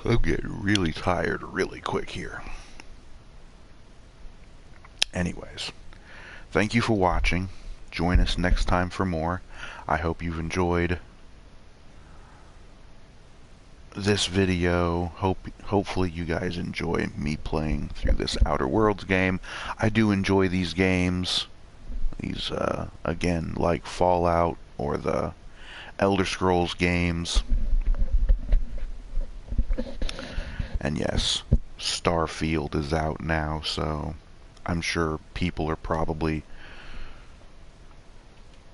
I'm getting really tired really quick here. Anyways, thank you for watching. Join us next time for more. I hope you've enjoyed this video. Hopefully you guys enjoy me playing through this Outer Worlds game. I do enjoy these games. These, again, like Fallout or the Elder Scrolls games. And yes, Starfield is out now, so I'm sure people are probably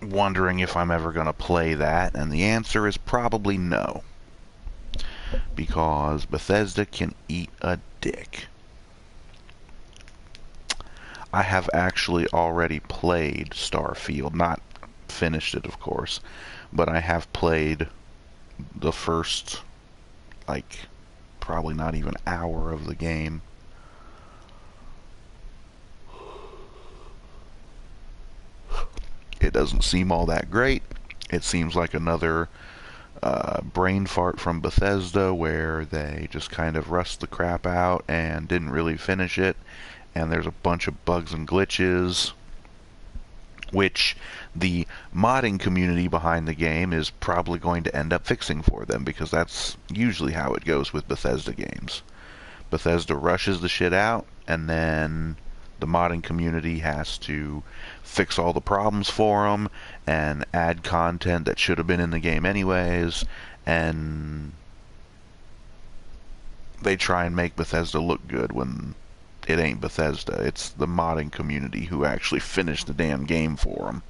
wondering if I'm ever going to play that, and the answer is probably no. Because Bethesda can eat a dick. I have actually already played Starfield, not finished it, of course, but I have played the first, like, probably not even hour of the game. It doesn't seem all that great. It seems like another brain fart from Bethesda where they just kind of rushed the crap out and didn't really finish it, and there's a bunch of bugs and glitches, which the modding community behind the game is probably going to end up fixing for them, because that's usually how it goes with Bethesda games. Bethesda rushes the shit out, and then the modding community has to fix all the problems for them and add content that should have been in the game anyways, and they try and make Bethesda look good when it ain't Bethesda. It's the modding community who actually finished the damn game for them.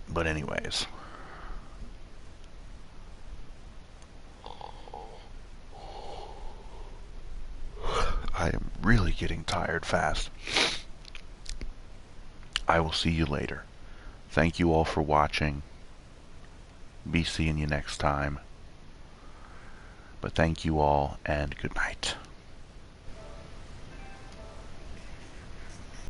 But anyways, I am really getting tired fast. I will see you later. Thank you all for watching. Be seeing you next time. But thank you all, and good night.